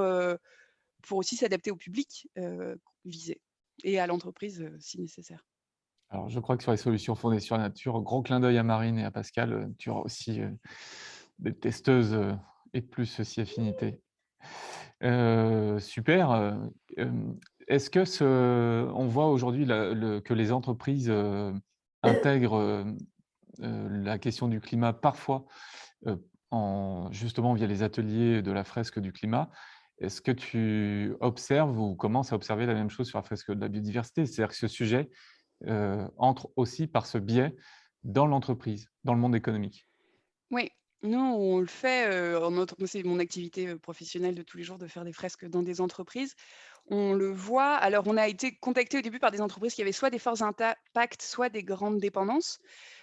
Speaker 4: aussi s'adapter au public, visé et à l'entreprise, si nécessaire.
Speaker 2: Alors, je crois que sur les solutions fondées sur la nature, gros clin d'œil à Marine et à Pascal, tu auras aussi des testeuses et plus si affinité. Super. Est-ce que on voit aujourd'hui que les entreprises intègrent la question du climat parfois justement via les ateliers de la fresque du climat? Est-ce que tu observes ou commences à observer la même chose sur la fresque de la biodiversité? C'est-à-dire que ce sujet entre aussi par ce biais dans l'entreprise, dans le monde économique.
Speaker 4: Oui, nous on le fait, moi c'est mon activité, professionnelle de tous les jours de faire des fresques dans des entreprises. On le voit alors on a été contacté au début par des entreprises qui avaient soit des forts impacts, soit des grandes dépendances.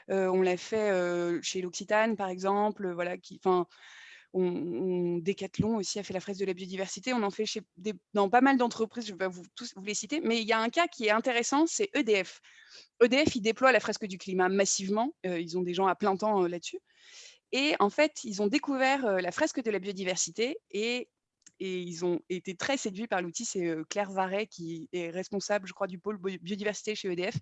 Speaker 4: On l'a fait, chez l'Occitane par exemple, voilà Decathlon aussi a fait la fresque de la biodiversité. On en fait dans pas mal d'entreprises, je vais pas tous vous les citer, mais il y a un cas qui est intéressant, c'est EDF. EDF, ils déploient la fresque du climat massivement, ils ont des gens à plein temps, là-dessus et en fait, ils ont découvert, la fresque de la biodiversité et ils ont été très séduits par l'outil. C'est, Claire Varret qui est responsable, je crois, du pôle biodiversité chez EDF.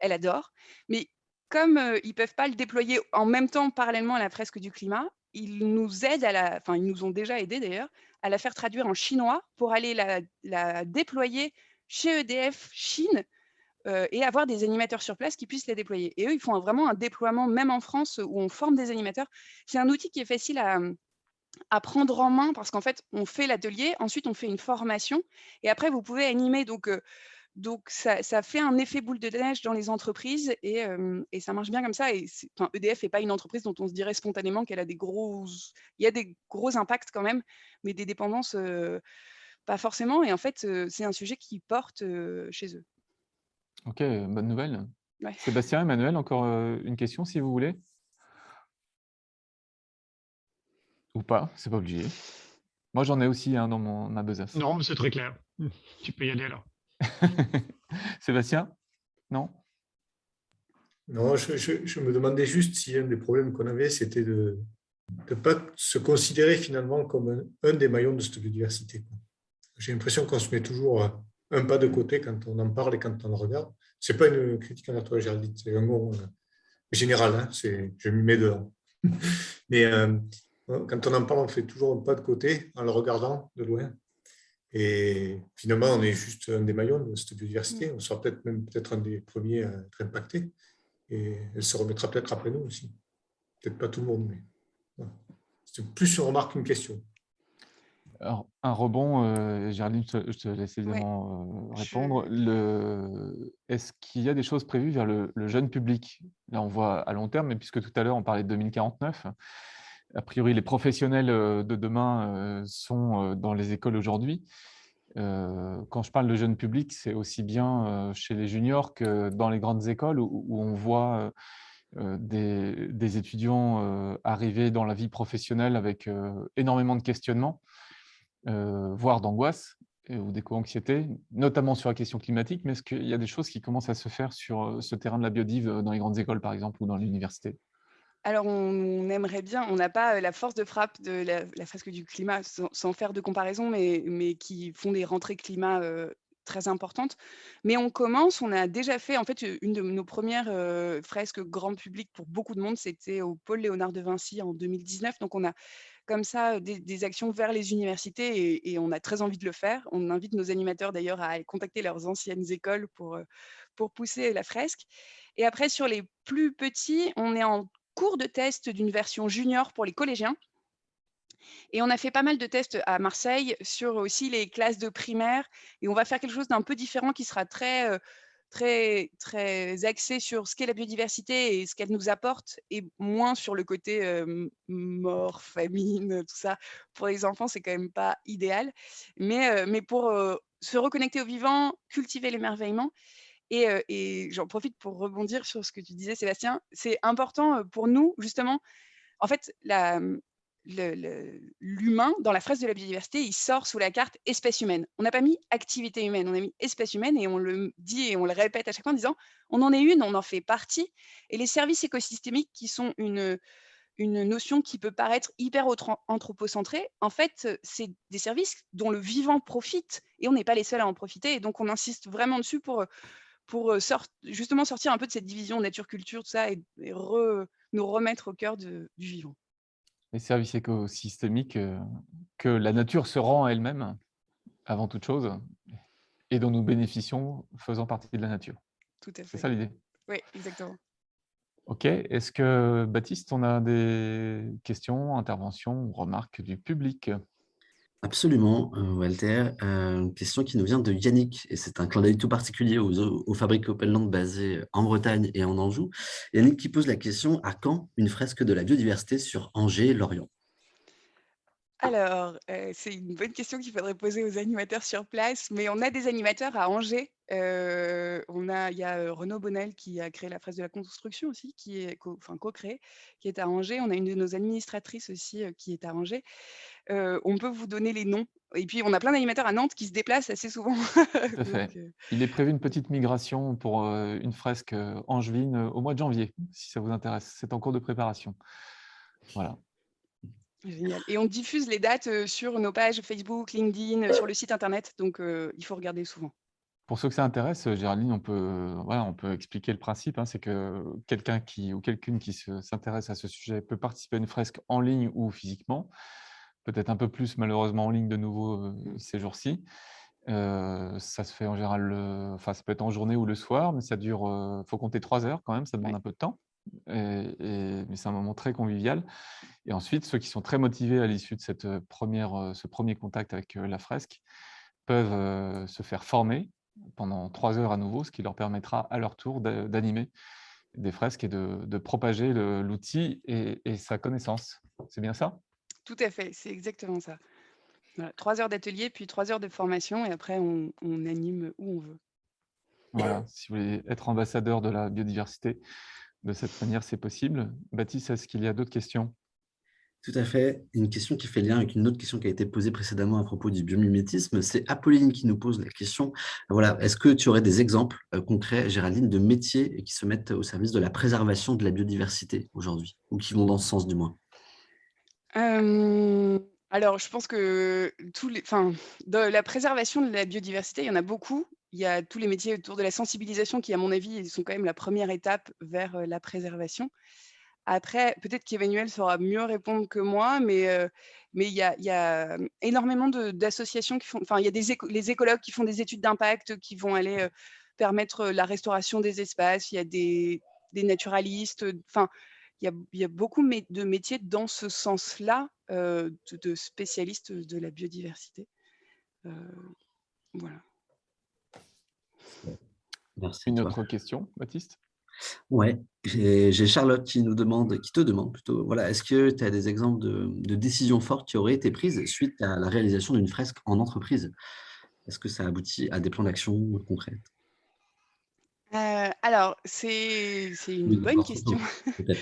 Speaker 4: Elle adore. Mais comme, ils ne peuvent pas le déployer en même temps, parallèlement à la fresque du climat, ils nous aident ils nous ont déjà aidés d'ailleurs, à la faire traduire en chinois pour aller la déployer chez EDF Chine et avoir des animateurs sur place qui puissent les déployer. Et eux, ils font vraiment un déploiement, même en France, où on forme des animateurs. C'est un outil qui est facile à prendre en main parce qu'en fait, on fait l'atelier, ensuite on fait une formation et après vous pouvez animer. Donc ça fait un effet boule de neige dans les entreprises et ça marche bien comme ça. Et EDF n'est pas une entreprise dont on se dirait spontanément qu'elle a il y a des gros impacts quand même, mais des dépendances, pas forcément. Et en fait, c'est un sujet qui porte chez eux.
Speaker 2: Ok, bonne nouvelle.
Speaker 4: Ouais.
Speaker 2: Sébastien, Emmanuel, encore une question si vous voulez? Ou pas, c'est pas obligé. Moi, j'en ai aussi dans ma besace.
Speaker 3: Non, mais c'est très clair. Tu peux y aller alors.
Speaker 2: Sébastien? Non?
Speaker 5: Non, je me demandais juste si un des problèmes qu'on avait, c'était de ne pas se considérer finalement comme un des maillons de cette biodiversité, quoi. J'ai l'impression qu'on se met toujours un pas de côté quand on en parle et quand on le regarde. Ce n'est pas une critique envers toi, Géraldine, c'est un mot général, hein, je m'y mets dedans. Mais quand on en parle, on fait toujours un pas de côté en le regardant de loin. Et finalement, on est juste un des maillons de cette biodiversité. On sera peut-être un des premiers à être impactés. Et elle se remettra peut-être après nous aussi. Peut-être pas tout le monde, mais voilà. C'est plus une remarque qu'une question.
Speaker 2: Alors, un rebond, Géraldine, je te laisse évidemment répondre. Est-ce qu'il y a des choses prévues vers le jeune public? Là, on voit à long terme, mais puisque tout à l'heure, on parlait de 2049, a priori, les professionnels de demain sont dans les écoles aujourd'hui. Quand je parle de jeune public, c'est aussi bien chez les juniors que dans les grandes écoles où on voit des étudiants arriver dans la vie professionnelle avec énormément de questionnements, voire d'angoisse ou d'éco-anxiété, notamment sur la question climatique. Mais est-ce qu'il y a des choses qui commencent à se faire sur ce terrain de la biodive dans les grandes écoles, par exemple, ou dans l'université?
Speaker 4: Alors, on aimerait bien, on n'a pas la force de frappe de la fresque du climat, sans faire de comparaison, mais qui font des rentrées climat très importantes. Mais on commence, on a déjà fait, en fait, une de nos premières fresques grand public pour beaucoup de monde, c'était au pôle Léonard de Vinci en 2019. Donc, on a comme ça des actions vers les universités et on a très envie de le faire. On invite nos animateurs d'ailleurs à aller contacter leurs anciennes écoles pour pousser la fresque. Et après, sur les plus petits, on est en cours de test d'une version junior pour les collégiens. Et on a fait pas mal de tests à Marseille sur aussi les classes de primaire. Et on va faire quelque chose d'un peu différent qui sera très axé sur ce qu'est la biodiversité et ce qu'elle nous apporte, et moins sur le côté mort, famine, tout ça. Pour les enfants, c'est quand même pas idéal. Mais pour se reconnecter au vivant, cultiver l'émerveillement. Et j'en profite pour rebondir sur ce que tu disais, Sébastien. C'est important pour nous, justement. En fait, l'humain, dans la fresque de la biodiversité, il sort sous la carte espèce humaine. On n'a pas mis activité humaine, on a mis espèce humaine et on le dit et on le répète à chaque fois en disant on en est une, on en fait partie. Et les services écosystémiques, qui sont une notion qui peut paraître hyper anthropocentrée, en fait, c'est des services dont le vivant profite et on n'est pas les seuls à en profiter. Et donc, on insiste vraiment dessus pour justement sortir un peu de cette division nature-culture, tout ça, et nous remettre au cœur du vivant.
Speaker 2: Les services écosystémiques que la nature se rend à elle-même, avant toute chose, et dont nous bénéficions faisant partie de la nature.
Speaker 4: Tout à fait.
Speaker 2: C'est ça l'idée?
Speaker 4: Oui, exactement.
Speaker 2: Ok. Est-ce que, Baptiste, on a des questions, interventions ou remarques du public?
Speaker 1: Absolument, Walter. Une question qui nous vient de Yannick, et c'est un clin d'œil tout particulier aux fabriques Opelland basées en Bretagne et en Anjou. Yannick qui pose la question: à quand une fresque de la biodiversité sur Angers et Lorient?
Speaker 4: Alors, c'est une bonne question qu'il faudrait poser aux animateurs sur place, mais on a des animateurs à Angers. Il y a Renaud Bonnel qui a créé la fresque de la construction aussi, qui est co-créée, qui est à Angers. On a une de nos administratrices aussi qui est à Angers. On peut vous donner les noms. Et puis, on a plein d'animateurs à Nantes qui se déplacent assez souvent.
Speaker 2: Tout à fait.
Speaker 4: Donc,
Speaker 2: Il est prévu une petite migration pour une fresque angevine au mois de janvier, si ça vous intéresse. C'est en cours de préparation. Voilà.
Speaker 4: génial. Et on diffuse les dates sur nos pages Facebook, LinkedIn, sur le site internet. Donc, il faut regarder souvent.
Speaker 2: Pour ceux que ça intéresse, Géraldine, on peut expliquer le principe. C'est que quelqu'un ou quelqu'une qui s'intéresse à ce sujet peut participer à une fresque en ligne ou physiquement, peut-être un peu plus malheureusement en ligne de nouveau ces jours-ci. Ça se fait en général, ça peut être en journée ou le soir, mais ça dure, faut compter 3 heures quand même, ça demande
Speaker 4: Ouais.
Speaker 2: un peu de temps. Mais c'est un moment très convivial. Et ensuite, ceux qui sont très motivés à l'issue de ce premier contact avec la fresque peuvent se faire former pendant 3 heures à nouveau, ce qui leur permettra à leur tour d'animer des fresques et de propager l'outil et sa connaissance. C'est bien ça?
Speaker 4: Tout à fait, c'est exactement ça. Voilà, 3 heures d'atelier, puis 3 heures de formation, et après, on anime où on veut.
Speaker 2: Voilà, si vous voulez être ambassadeur de la biodiversité, de cette manière, c'est possible. Baptiste, est-ce qu'il y a d'autres questions?
Speaker 1: Tout à fait. Une question qui fait lien avec une autre question qui a été posée précédemment à propos du biomimétisme. C'est Apolline qui nous pose la question. Voilà, est-ce que tu aurais des exemples concrets, Géraldine, de métiers qui se mettent au service de la préservation de la biodiversité aujourd'hui, ou qui vont dans ce sens du moins?
Speaker 4: Alors, je pense que dans la préservation de la biodiversité, il y en a beaucoup. Il y a tous les métiers autour de la sensibilisation qui, à mon avis, sont quand même la première étape vers la préservation. Après, peut-être qu'Emmanuel saura mieux répondre que moi, mais il y a énormément d'associations qui font, enfin, il y a les écologues qui font des études d'impact, qui vont aller permettre la restauration des espaces. Il y a des naturalistes. Enfin, il y a beaucoup de métiers dans ce sens-là, de spécialistes de la biodiversité. Voilà.
Speaker 1: Merci à
Speaker 2: Une
Speaker 1: toi.
Speaker 2: autre question, Baptiste?
Speaker 1: Ouais, j'ai Charlotte qui te demande plutôt, voilà, est-ce que tu as des exemples de décisions fortes qui auraient été prises suite à la réalisation d'une fresque en entreprise? Est-ce que ça aboutit à des plans d'action concrets?
Speaker 4: Alors, c'est une
Speaker 1: Oui,
Speaker 4: bonne
Speaker 1: encore trop
Speaker 4: question.
Speaker 1: tôt, peut-être.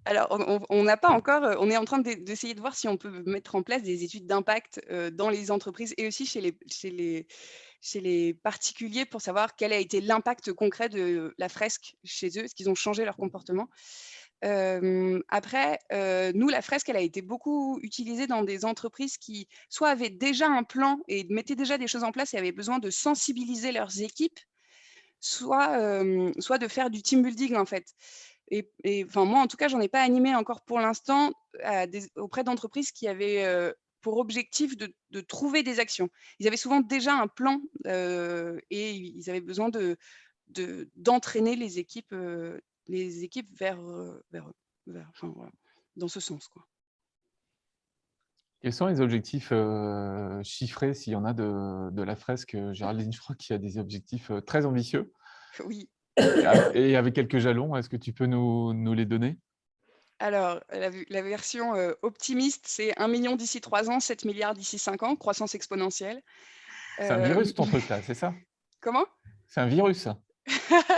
Speaker 4: Alors, on n'a pas encore, on est en train d'essayer de voir si on peut mettre en place des études d'impact dans les entreprises et aussi chez les particuliers pour savoir quel a été l'impact concret de la fresque chez eux, est-ce qu'ils ont changé leur comportement. Après, nous, la fresque, elle a été beaucoup utilisée dans des entreprises qui soit avaient déjà un plan et mettaient déjà des choses en place et avaient besoin de sensibiliser leurs équipes, soit de faire du team building, en fait. Et enfin, moi, en tout cas, j'en ai pas animé encore pour l'instant auprès d'entreprises qui avaient pour objectif de trouver des actions. Ils avaient souvent déjà un plan et ils avaient besoin d'entraîner les équipes enfin, voilà, dans ce sens, quoi.
Speaker 2: Quels sont les objectifs chiffrés, s'il y en a, de la fresque? Géraldine, je crois qu'il y a des objectifs très ambitieux
Speaker 4: Oui.
Speaker 2: et avec quelques jalons. Est-ce que tu peux nous les donner?
Speaker 4: Alors, la version optimiste, c'est 1 million d'ici 3 ans, 7 milliards d'ici 5 ans, croissance exponentielle.
Speaker 2: C'est un
Speaker 4: Euh,
Speaker 2: virus, ton truc, là, c'est ça?
Speaker 4: Comment?
Speaker 2: C'est un virus, ça.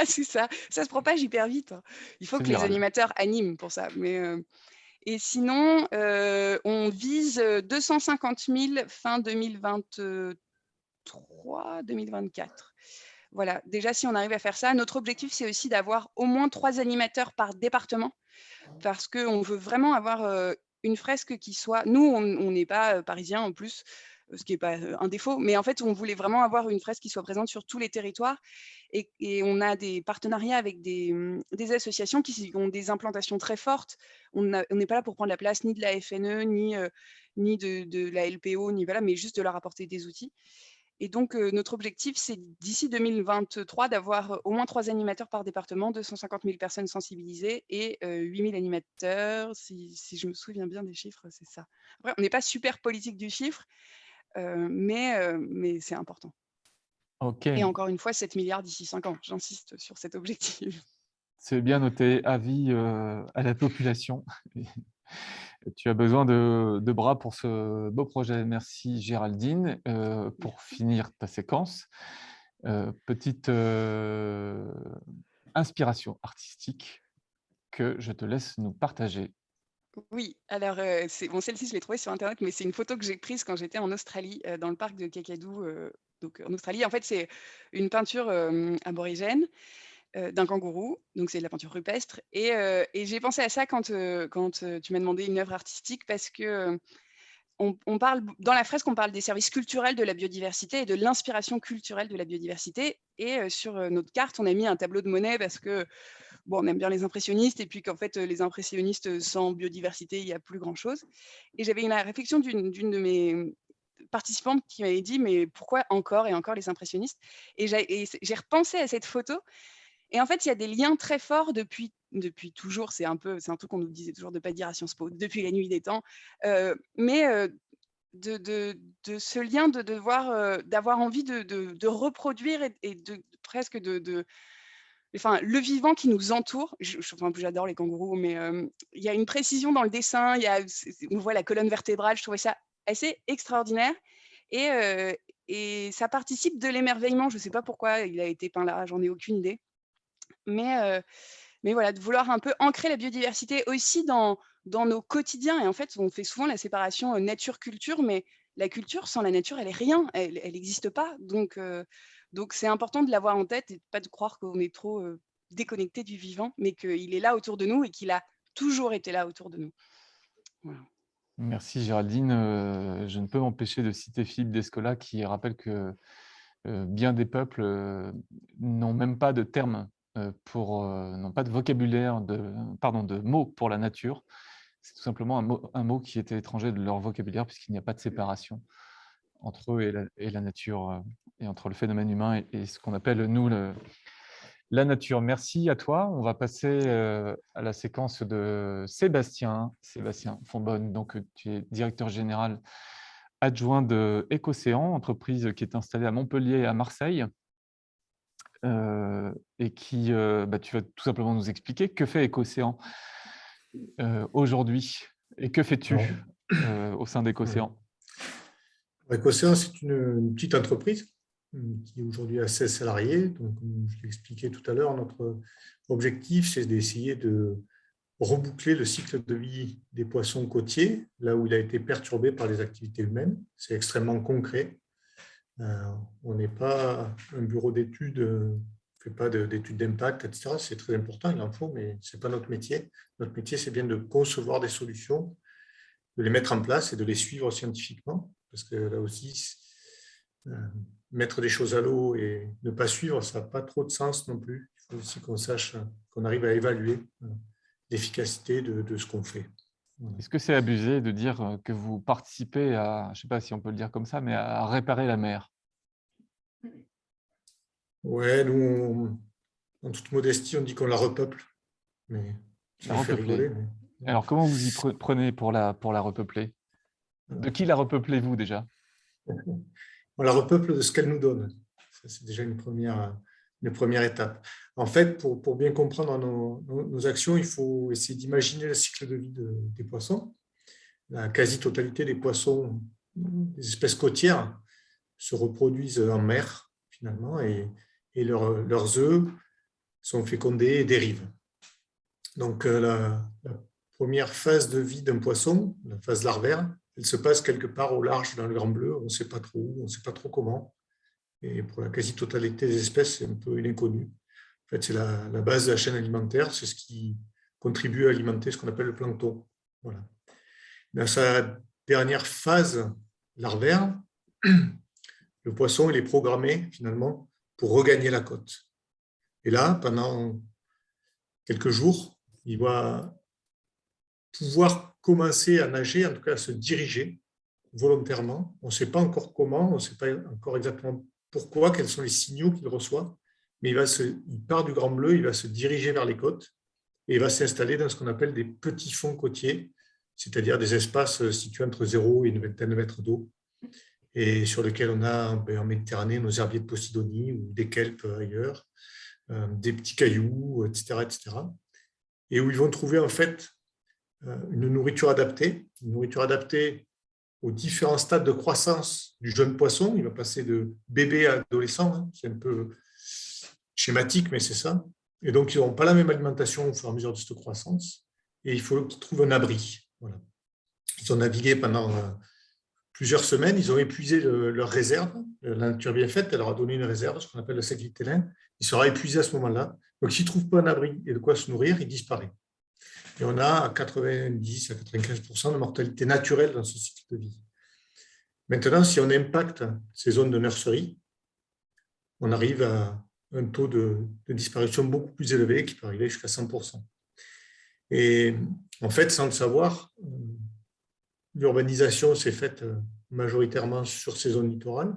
Speaker 4: C'est ça. Ça se propage hyper vite, hein. Il faut
Speaker 2: C'est
Speaker 4: que les
Speaker 2: viral.
Speaker 4: animateurs animent pour ça. Et sinon, on vise 250 000 fin 2023, 2024. Voilà. Déjà, si on arrive à faire ça, notre objectif, c'est aussi d'avoir au moins 3 animateurs par département, parce qu'on veut vraiment avoir une fresque qui soit. Nous, on n'est pas parisiens en plus, ce qui n'est pas un défaut, mais en fait, on voulait vraiment avoir une fresque qui soit présente sur tous les territoires. Et on a des partenariats avec des associations qui ont des implantations très fortes. On n'est pas là pour prendre la place ni de la FNE, ni de la LPO, ni voilà, mais juste de leur apporter des outils. Et donc, notre objectif, c'est d'ici 2023 d'avoir au moins 3 animateurs par département, 250 000 personnes sensibilisées et 8 000 animateurs, si je me souviens bien des chiffres, c'est ça. Après, on n'est pas super politique du chiffre, mais c'est important.
Speaker 2: OK,
Speaker 4: Et encore une fois, 7 milliards d'ici 5 ans. J'insiste sur cet objectif.
Speaker 2: c'est bien noté. Avis à la population. Tu as besoin de bras pour ce beau projet. Merci, Géraldine. Pour finir ta séquence, petite inspiration artistique que je te laisse nous partager.
Speaker 4: Oui, alors celle-ci, je l'ai trouvée sur internet, mais c'est une photo que j'ai prise quand j'étais en Australie, dans le parc de Kakadu, donc en Australie. En fait, c'est une peinture aborigène d'un kangourou, donc c'est de la peinture rupestre. Et j'ai pensé à ça quand tu m'as demandé une œuvre artistique, parce que on parle, dans la fresque, on parle des services culturels de la biodiversité et de l'inspiration culturelle de la biodiversité. Et sur notre carte, on a mis un tableau de Monet parce que, bon, on aime bien les impressionnistes, et puis qu'en fait, les impressionnistes, sans biodiversité, il n'y a plus grand-chose. Et j'avais eu la réflexion d'une de mes participantes qui m'avait dit: «Mais pourquoi encore et encore les impressionnistes?» Et j'ai repensé à cette photo. Et en fait, il y a des liens très forts depuis toujours. C'est un truc qu'on nous disait toujours de ne pas dire à Sciences Po, depuis la nuit des temps. Mais de ce lien de devoir, d'avoir envie de reproduire et de presque enfin, le vivant qui nous entoure. Enfin, j'adore les kangourous, mais il y a une précision dans le dessin. On voit la colonne vertébrale. Je trouvais ça assez extraordinaire. Et, et ça participe de l'émerveillement. Je ne sais pas pourquoi il a été peint là, j'en ai aucune idée. Mais voilà, de vouloir un peu ancrer la biodiversité aussi dans nos quotidiens. Et en fait, on fait souvent la séparation nature-culture, mais la culture, sans la nature, elle est rien, elle n'existe pas. Donc c'est important de l'avoir en tête et de pas de croire qu'on est trop déconnecté du vivant, mais qu'il est là autour de nous et qu'il a toujours été là autour de nous. Voilà.
Speaker 2: Merci Géraldine. Je ne peux m'empêcher de citer Philippe Descola qui rappelle que bien des peuples n'ont même pas de terme n'ont pas de vocabulaire, de mots pour la nature. C'est tout simplement un mot qui était étranger de leur vocabulaire puisqu'il n'y a pas de séparation entre eux et la nature, et entre le phénomène humain et ce qu'on appelle, nous, la nature. Merci à toi. On va passer à la séquence de Sébastien Fonbonne. Donc, tu es directeur général adjoint de Écocéan, entreprise qui est installée à Montpellier et à Marseille. Et qui, tu vas tout simplement nous expliquer que fait Écocéan aujourd'hui et que fais-tu au sein d'Écocéan?
Speaker 5: Écocéan, c'est une petite entreprise qui aujourd'hui a 16 salariés. Donc, comme je l'ai expliqué tout à l'heure, notre objectif, c'est d'essayer de reboucler le cycle de vie des poissons côtiers, là où il a été perturbé par les activités humaines. C'est extrêmement concret. On n'est pas un bureau d'études, on ne fait pas d'études d'impact, etc. C'est très important, il en faut, mais ce n'est pas notre métier. Notre métier, c'est bien de concevoir des solutions, de les mettre en place et de les suivre scientifiquement. Parce que là aussi, mettre des choses à l'eau et ne pas suivre, ça n'a pas trop de sens non plus. Il faut aussi qu'on sache, qu'on arrive à évaluer l'efficacité de ce qu'on fait.
Speaker 2: Est-ce que c'est abusé de dire que vous participez à, je ne sais pas si on peut le dire comme ça, mais à réparer la mer?
Speaker 5: Ouais, nous, en toute modestie, on dit qu'on la repeuple. Mais ça fait rigoler. Mais...
Speaker 2: Alors, comment vous y prenez pour la repeupler? De qui la repeuplez-vous déjà?
Speaker 5: On la repeuple de ce qu'elle nous donne. Ça, c'est déjà une première étape. En fait, pour bien comprendre nos actions, il faut essayer d'imaginer le cycle de vie des poissons. La quasi-totalité des poissons, des espèces côtières, se reproduisent en mer, finalement, et leurs œufs sont fécondés et dérivent. Donc, la première phase de vie d'un poisson, la phase larvaire, elle se passe quelque part au large dans le Grand Bleu, on ne sait pas trop où, on ne sait pas trop comment. Et pour la quasi-totalité des espèces, c'est un peu une inconnue. En fait, c'est la base de la chaîne alimentaire, c'est ce qui contribue à alimenter ce qu'on appelle le plancton. Voilà. Dans sa dernière phase larvaire, le poisson il est programmé finalement pour regagner la côte. Et là, pendant quelques jours, il va pouvoir commencer à nager, en tout cas à se diriger volontairement. On ne sait pas encore comment, on ne sait pas encore exactement pourquoi, quels sont les signaux qu'il reçoit, mais il part du Grand Bleu, il va se diriger vers les côtes et il va s'installer dans ce qu'on appelle des petits fonds côtiers, c'est-à-dire des espaces situés entre 0 et une vingtaine de mètres d'eau, et sur lesquels on a en Méditerranée nos herbiers de Posidonie ou des kelpes ailleurs, des petits cailloux, etc., etc. Et où ils vont trouver en fait une nourriture adaptée aux différents stades de croissance du jeune poisson. Il va passer de bébé à adolescent, c'est un peu schématique, mais c'est ça. Et donc, ils n'auront pas la même alimentation au fur et à mesure de cette croissance. Et il faut qu'ils trouvent un abri. Voilà. Ils ont navigué pendant plusieurs semaines, ils ont épuisé leur réserve. La nature bien faite, elle leur a donné une réserve, ce qu'on appelle le sec vitellin. Il sera épuisé à ce moment-là. Donc, s'ils ne trouvent pas un abri et de quoi se nourrir, il disparaît. Et on a 90 à 95% de mortalité naturelle dans ce cycle de vie. Maintenant, si on impacte ces zones de nurserie, on arrive à un taux de disparition beaucoup plus élevé qui peut arriver jusqu'à 100%. Et en fait, sans le savoir, l'urbanisation s'est faite majoritairement sur ces zones littorales.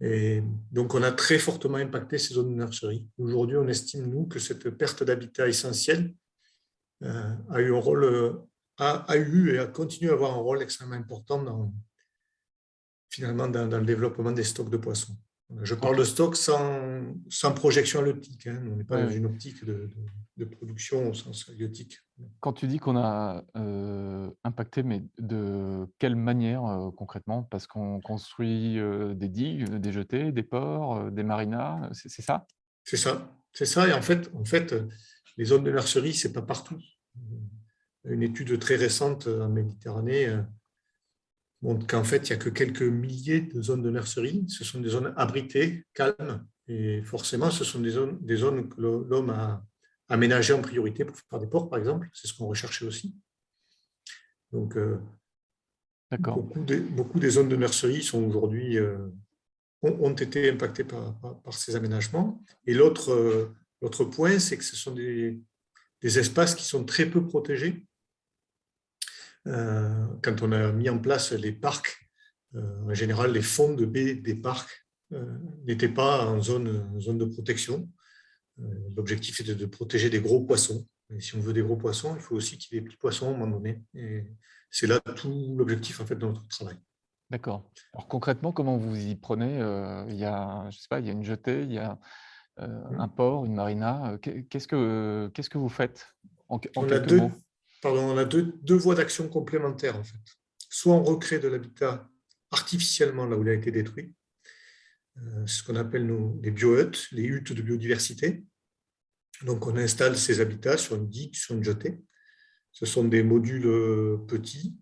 Speaker 5: Et donc, on a très fortement impacté ces zones de nurserie. Aujourd'hui, on estime, nous, que cette perte d'habitat essentielle a eu un rôle, a eu et a continué à avoir un rôle extrêmement important finalement dans le développement des stocks de poissons. Je parle de stocks sans projection halieutique. On n'est pas dans une optique de production au sens halieutique.
Speaker 2: Quand tu dis qu'on a impacté, mais de quelle manière concrètement? Parce qu'on construit des digues, des jetées, des ports, des marinas, c'est ça?
Speaker 5: C'est ça. Et en fait, les zones de nurserie, ce n'est pas partout. Une étude très récente en Méditerranée montre qu'en fait, il n'y a que quelques milliers de zones de nurserie. Ce sont des zones abritées, calmes. Et forcément, ce sont des zones que l'homme a aménagées en priorité pour faire des ports, par exemple. C'est ce qu'on recherchait aussi. Donc,
Speaker 2: D'accord.
Speaker 5: Beaucoup des zones de nurserie sont aujourd'hui ont été impactées par ces aménagements. Et l'autre point, c'est que ce sont des espaces qui sont très peu protégés. Quand on a mis en place les parcs, en général, les fonds de baies des parcs n'étaient pas en zone de protection. L'objectif était de protéger des gros poissons. Et si on veut des gros poissons, il faut aussi qu'il y ait des petits poissons à un moment donné. Et c'est là tout l'objectif en fait, de notre travail.
Speaker 2: D'accord. Alors concrètement, comment vous y prenez? Il y a, je sais pas, il y a une jetée, il y a un port, une marina. Qu'est-ce que vous faites en quelques mots?
Speaker 5: On a deux voies d'action complémentaires en fait. Soit on recrée de l'habitat artificiellement là où il a été détruit, c'est ce qu'on appelle les bio-huttes, les huttes de biodiversité. Donc on installe ces habitats sur une digue, sur une jetée. Ce sont des modules petits,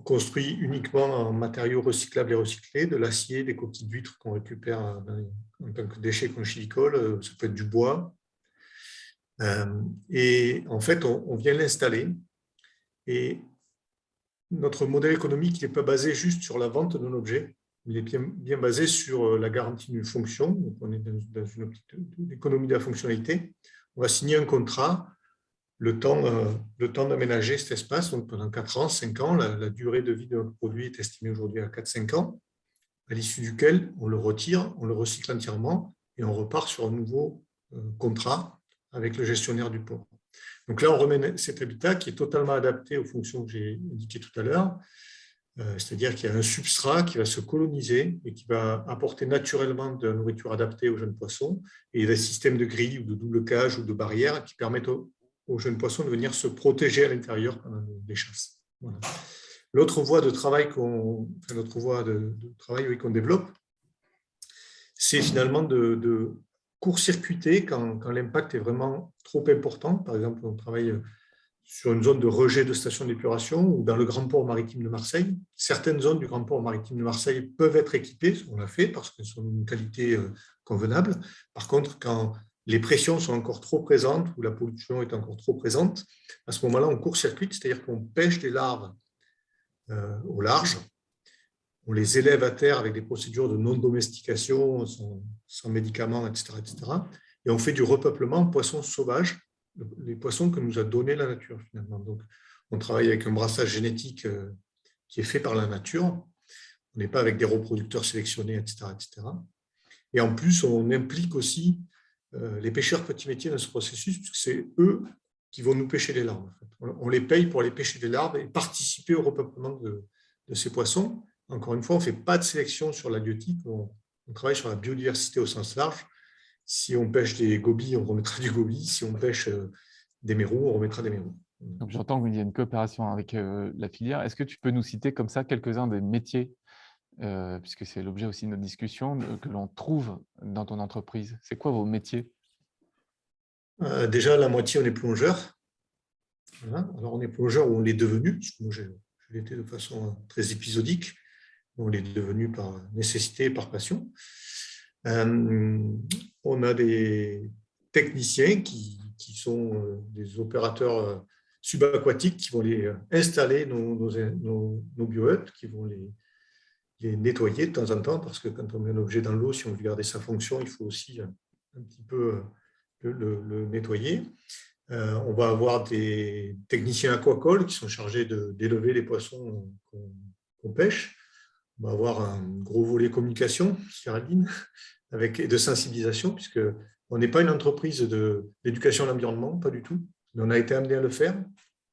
Speaker 5: construits uniquement en matériaux recyclables et recyclés, de l'acier, des coquilles d'huîtres qu'on récupère en tant que déchets conchylicoles, ça peut être du bois. Et en fait, on vient l'installer. Et notre modèle économique n'est pas basé juste sur la vente d'un objet, il est bien basé sur la garantie d'une fonction. Donc on est dans une optique d'économie de la fonctionnalité. On va signer un contrat, le temps d'aménager cet espace, donc pendant 4 ans, 5 ans. La durée de vie de notre produit est estimée aujourd'hui à 4-5 ans, à l'issue duquel on le retire, on le recycle entièrement et on repart sur un nouveau contrat avec le gestionnaire du port. Donc là, on remet cet habitat qui est totalement adapté aux fonctions que j'ai indiquées tout à l'heure, c'est-à-dire qu'il y a un substrat qui va se coloniser et qui va apporter naturellement de la nourriture adaptée aux jeunes poissons, et des systèmes de grilles ou de double cage ou de barrières qui permettent aux jeunes poissons de venir se protéger à l'intérieur pendant les chasses. Voilà. L'autre voie de travail qu'on développe, c'est finalement de court-circuiter quand l'impact est vraiment trop important. Par exemple, on travaille sur une zone de rejet de station d'épuration ou dans le grand port maritime de Marseille. Certaines zones du grand port maritime de Marseille peuvent être équipées, on l'a fait parce qu'elles sont d'une qualité convenable. Par contre, quand les pressions sont encore trop présentes ou la pollution est encore trop présente, à ce moment-là, on court-circuite, c'est-à-dire qu'on pêche des larves au large, on les élève à terre avec des procédures de non-domestication, sans médicaments, etc., etc. Et on fait du repeuplement poissons sauvages, les poissons que nous a donné la nature, finalement. Donc, on travaille avec un brassage génétique qui est fait par la nature. On n'est pas avec des reproducteurs sélectionnés, etc., etc. Et en plus, on implique aussi les pêcheurs petits métiers dans ce processus, puisque c'est eux qui vont nous pêcher les larves. En fait. On les paye pour aller pêcher des larves et participer au repeuplement de ces poissons. Encore une fois, on ne fait pas de sélection sur l'halieutique, on travaille sur la biodiversité au sens large. Si on pêche des gobies, on remettra du gobi. Si on pêche des mérous, on remettra des mérous.
Speaker 2: Donc, j'entends qu'il y a une coopération avec la filière. Est-ce que tu peux nous citer comme ça quelques-uns des métiers, puisque c'est l'objet aussi de notre discussion, que l'on trouve dans ton entreprise? C'est quoi vos métiers?
Speaker 5: Déjà, la moitié, on est plongeur. Voilà. Alors, on est plongeur ou on l'est devenu, parce que moi, je l'étais de façon très épisodique. On l'est devenu par nécessité et par passion. On a des techniciens qui sont des opérateurs subaquatiques qui vont les installer nos bio-huttes, qui vont les nettoyer de temps en temps, parce que quand on met un objet dans l'eau, si on veut garder sa fonction, il faut aussi un petit peu le nettoyer. On va avoir des techniciens aquacoles qui sont chargés d'élever les poissons qu'on pêche. On va avoir un gros volet communication, Géraldine, et de sensibilisation, puisqu'on n'est pas une entreprise d'éducation à l'environnement, pas du tout, mais on a été amené à le faire.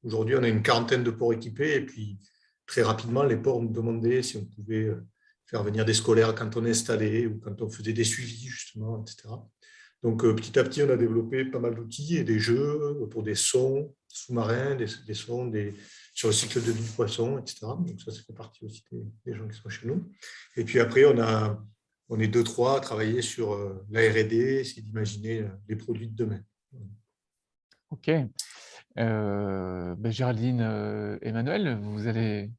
Speaker 5: Aujourd'hui, on a une quarantaine de ports équipés, et puis très rapidement, les ports nous demandaient si on pouvait faire venir des scolaires quand on installait ou quand on faisait des suivis, justement, etc. Donc, petit à petit, on a développé pas mal d'outils et des jeux autour des sons sous-marins, des sons sur le cycle de vie du poisson, etc. Donc, ça fait partie aussi des gens qui sont chez nous. Et puis après, on est 2-3 à travailler sur la R&D, c'est d'imaginer les produits de demain.
Speaker 2: Ok. Géraldine, Emmanuel, vous allez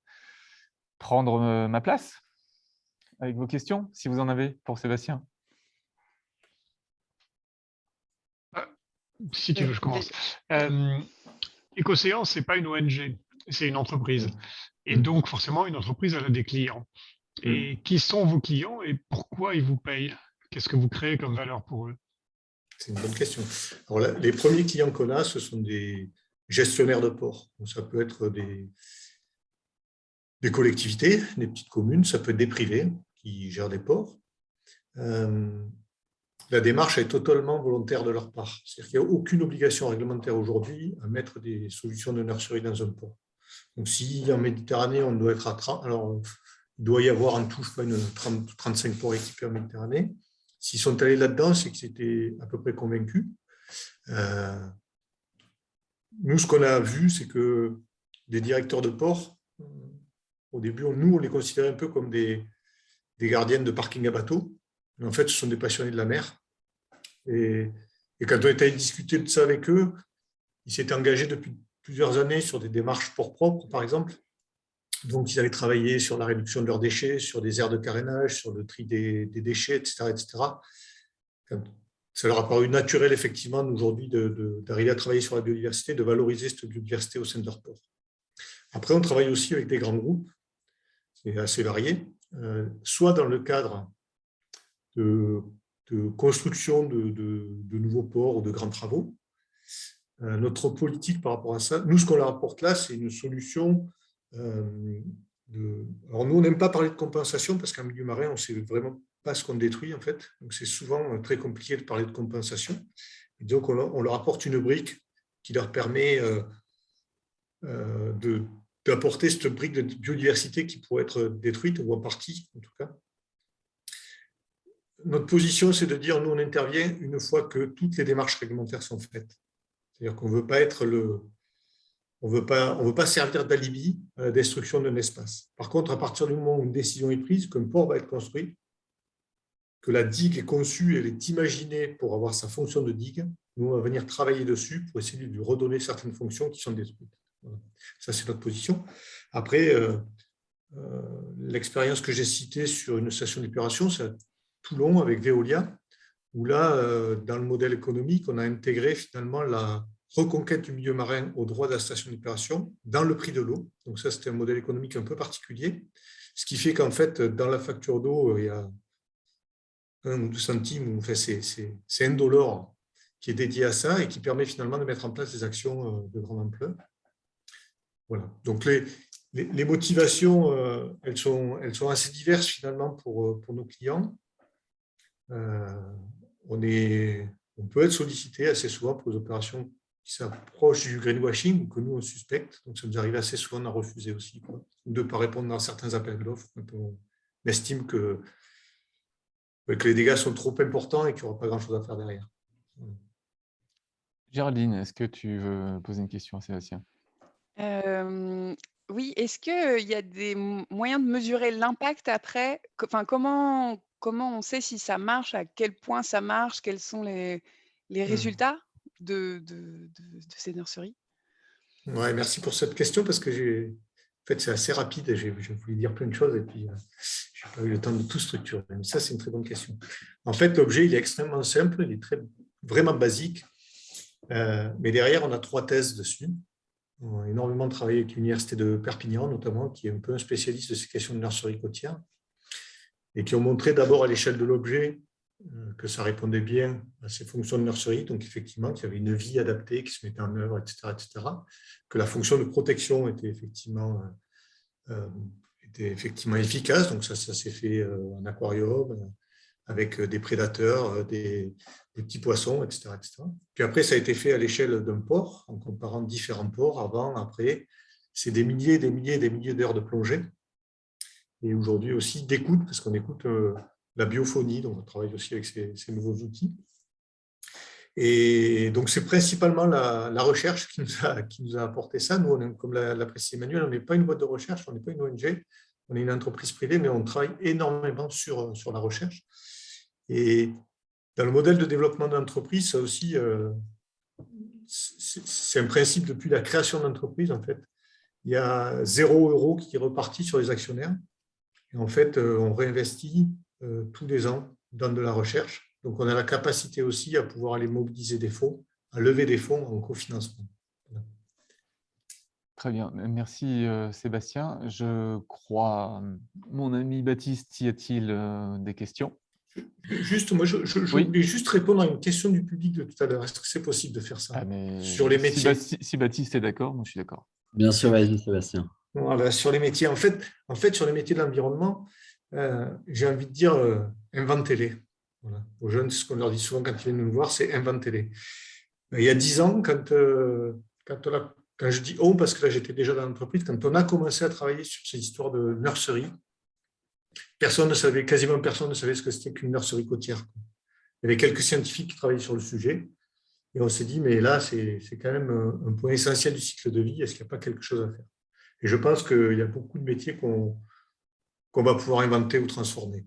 Speaker 2: prendre ma place avec vos questions, si vous en avez pour Sébastien.
Speaker 3: Si tu veux, je commence. Écocéan, ce n'est pas une ONG. c'est une entreprise. Et donc, forcément, une entreprise, elle a des clients. Et qui sont vos clients et pourquoi ils vous payent? Qu'est-ce que vous créez comme valeur pour eux?
Speaker 5: C'est une bonne question. Alors là, les premiers clients qu'on a, ce sont des gestionnaires de port. Donc, ça peut être des collectivités, des petites communes, ça peut être des privés qui gèrent des ports. La démarche est totalement volontaire de leur part. C'est-à-dire qu'il n'y a aucune obligation réglementaire aujourd'hui à mettre des solutions de nurserie dans un port. Donc, si en Méditerranée, on doit être à 30, alors il doit y avoir en tout, je crois, 35 ports équipés en Méditerranée. S'ils sont allés là-dedans, c'est qu'ils étaient à peu près convaincus. Nous, ce qu'on a vu, c'est que des directeurs de port, au début, nous, on les considérait un peu comme des gardiennes de parking à bateau. Mais en fait, ce sont des passionnés de la mer. Et quand on était allé discuter de ça avec eux, ils s'étaient engagés depuis plusieurs années sur des démarches port propre, par exemple. Donc, ils avaient travaillé sur la réduction de leurs déchets, sur des aires de carénage, sur le tri des déchets, etc., etc. Ça leur a paru naturel, effectivement, aujourd'hui, d'arriver à travailler sur la biodiversité, de valoriser cette biodiversité au sein de leur port. Après, on travaille aussi avec des grands groupes, c'est assez varié, soit dans le cadre de construction de nouveaux ports ou de grands travaux. Notre politique par rapport à ça, nous, ce qu'on leur apporte là, c'est une solution. Alors, nous, on n'aime pas parler de compensation parce qu'en milieu marin, on ne sait vraiment pas ce qu'on détruit, en fait. Donc, c'est souvent très compliqué de parler de compensation. Et donc, on leur apporte une brique qui leur permet d'apporter cette brique de biodiversité qui pourrait être détruite, ou en partie, en tout cas. Notre position, c'est de dire, nous, on intervient une fois que toutes les démarches réglementaires sont faites. C'est-à-dire qu'on ne veut pas être on veut pas servir d'alibi à la destruction d'un espace. Par contre, à partir du moment où une décision est prise, qu'un port va être construit, que la digue est conçue, elle est imaginée pour avoir sa fonction de digue, nous, on va venir travailler dessus pour essayer de lui redonner certaines fonctions qui sont détruites. Voilà. Ça, c'est notre position. Après, l'expérience que j'ai citée sur une station d'épuration, c'est à Toulon avec Veolia, où là, dans le modèle économique, on a intégré finalement la reconquête du milieu marin au droit de la station d'épuration dans le prix de l'eau. Donc ça, c'était un modèle économique un peu particulier, ce qui fait qu'en fait, dans la facture d'eau, il y a 1 ou 2 centimes, enfin, c'est indolore qui est dédié à ça et qui permet finalement de mettre en place des actions de grande ampleur. Voilà. Donc les motivations, elles sont assez diverses finalement pour nos clients. On peut être sollicité assez souvent pour des opérations qui s'approchent du greenwashing, que nous on suspecte. Donc ça nous arrive assez souvent d'en refuser aussi, quoi. Ou de ne pas répondre dans certains appels d'offres. On estime que les dégâts sont trop importants et qu'il n'y aura pas grand-chose à faire derrière.
Speaker 2: Géraldine, est-ce que tu veux poser une question à Sébastien?
Speaker 4: Oui, est-ce qu'il y a des moyens de mesurer l'impact après? Enfin, comment on sait si ça marche, à quel point ça marche, quels sont les résultats de ces nurseries?
Speaker 5: Ouais, merci pour cette question parce que en fait, c'est assez rapide. J'ai voulu dire plein de choses et puis je n'ai pas eu le temps de tout structurer. Mais ça, c'est une très bonne question. En fait, l'objet, il est extrêmement simple, il est vraiment basique. Mais derrière, on a 3 thèses dessus. On a énormément travaillé avec l'Université de Perpignan, notamment, qui est un peu un spécialiste de ces questions de nurserie côtière, et qui ont montré d'abord à l'échelle de l'objet que ça répondait bien à ces fonctions de nurserie, donc effectivement qu'il y avait une vie adaptée qui se mettait en œuvre, etc., que la fonction de protection était effectivement efficace, donc ça s'est fait en aquarium, avec des prédateurs, des petits poissons, etc., etc. Puis après, ça a été fait à l'échelle d'un port, en comparant différents ports, avant, après. C'est des milliers et des milliers et des milliers d'heures de plongée. Et aujourd'hui aussi d'écoute, parce qu'on écoute la biophonie, donc on travaille aussi avec ces nouveaux outils. Et donc, c'est principalement la recherche qui nous a apporté ça. Nous, comme l'a précisé Emmanuel, on n'est pas une boîte de recherche, on n'est pas une ONG, on est une entreprise privée, mais on travaille énormément sur la recherche. Et dans le modèle de développement d'entreprise, ça aussi, c'est un principe depuis la création d'entreprise, en fait. Il y a 0 € qui est reparti sur les actionnaires. Et en fait, on réinvestit tous les ans dans de la recherche. Donc, on a la capacité aussi à pouvoir aller mobiliser des fonds, à lever des fonds en cofinancement. Voilà.
Speaker 2: Très bien. Merci Sébastien. Je crois, mon ami Baptiste, y a-t-il des questions?
Speaker 5: Juste, moi, je
Speaker 2: Oui.
Speaker 5: voulais juste répondre à une question du public de tout à l'heure. Est-ce que c'est possible de faire ça
Speaker 2: Ah, mais
Speaker 5: sur les
Speaker 2: si
Speaker 5: métiers?
Speaker 2: Si Baptiste est d'accord, moi je suis d'accord.
Speaker 1: Bien sûr, vas-y, Sébastien.
Speaker 5: Voilà, sur les métiers. En fait, sur les métiers de l'environnement, j'ai envie de dire inventez-les. Voilà. Aux jeunes, ce qu'on leur dit souvent quand ils viennent nous voir, c'est inventez-les. Il y a 10 ans, quand je dis on, parce que là j'étais déjà dans l'entreprise, quand on a commencé à travailler sur ces histoires de nurserie, quasiment personne ne savait ce que c'était qu'une nurserie côtière. Il y avait quelques scientifiques qui travaillaient sur le sujet, et on s'est dit, mais là, c'est quand même un point essentiel du cycle de vie, est-ce qu'il n'y a pas quelque chose à faire? Et je pense qu'il y a beaucoup de métiers qu'on va pouvoir inventer ou transformer.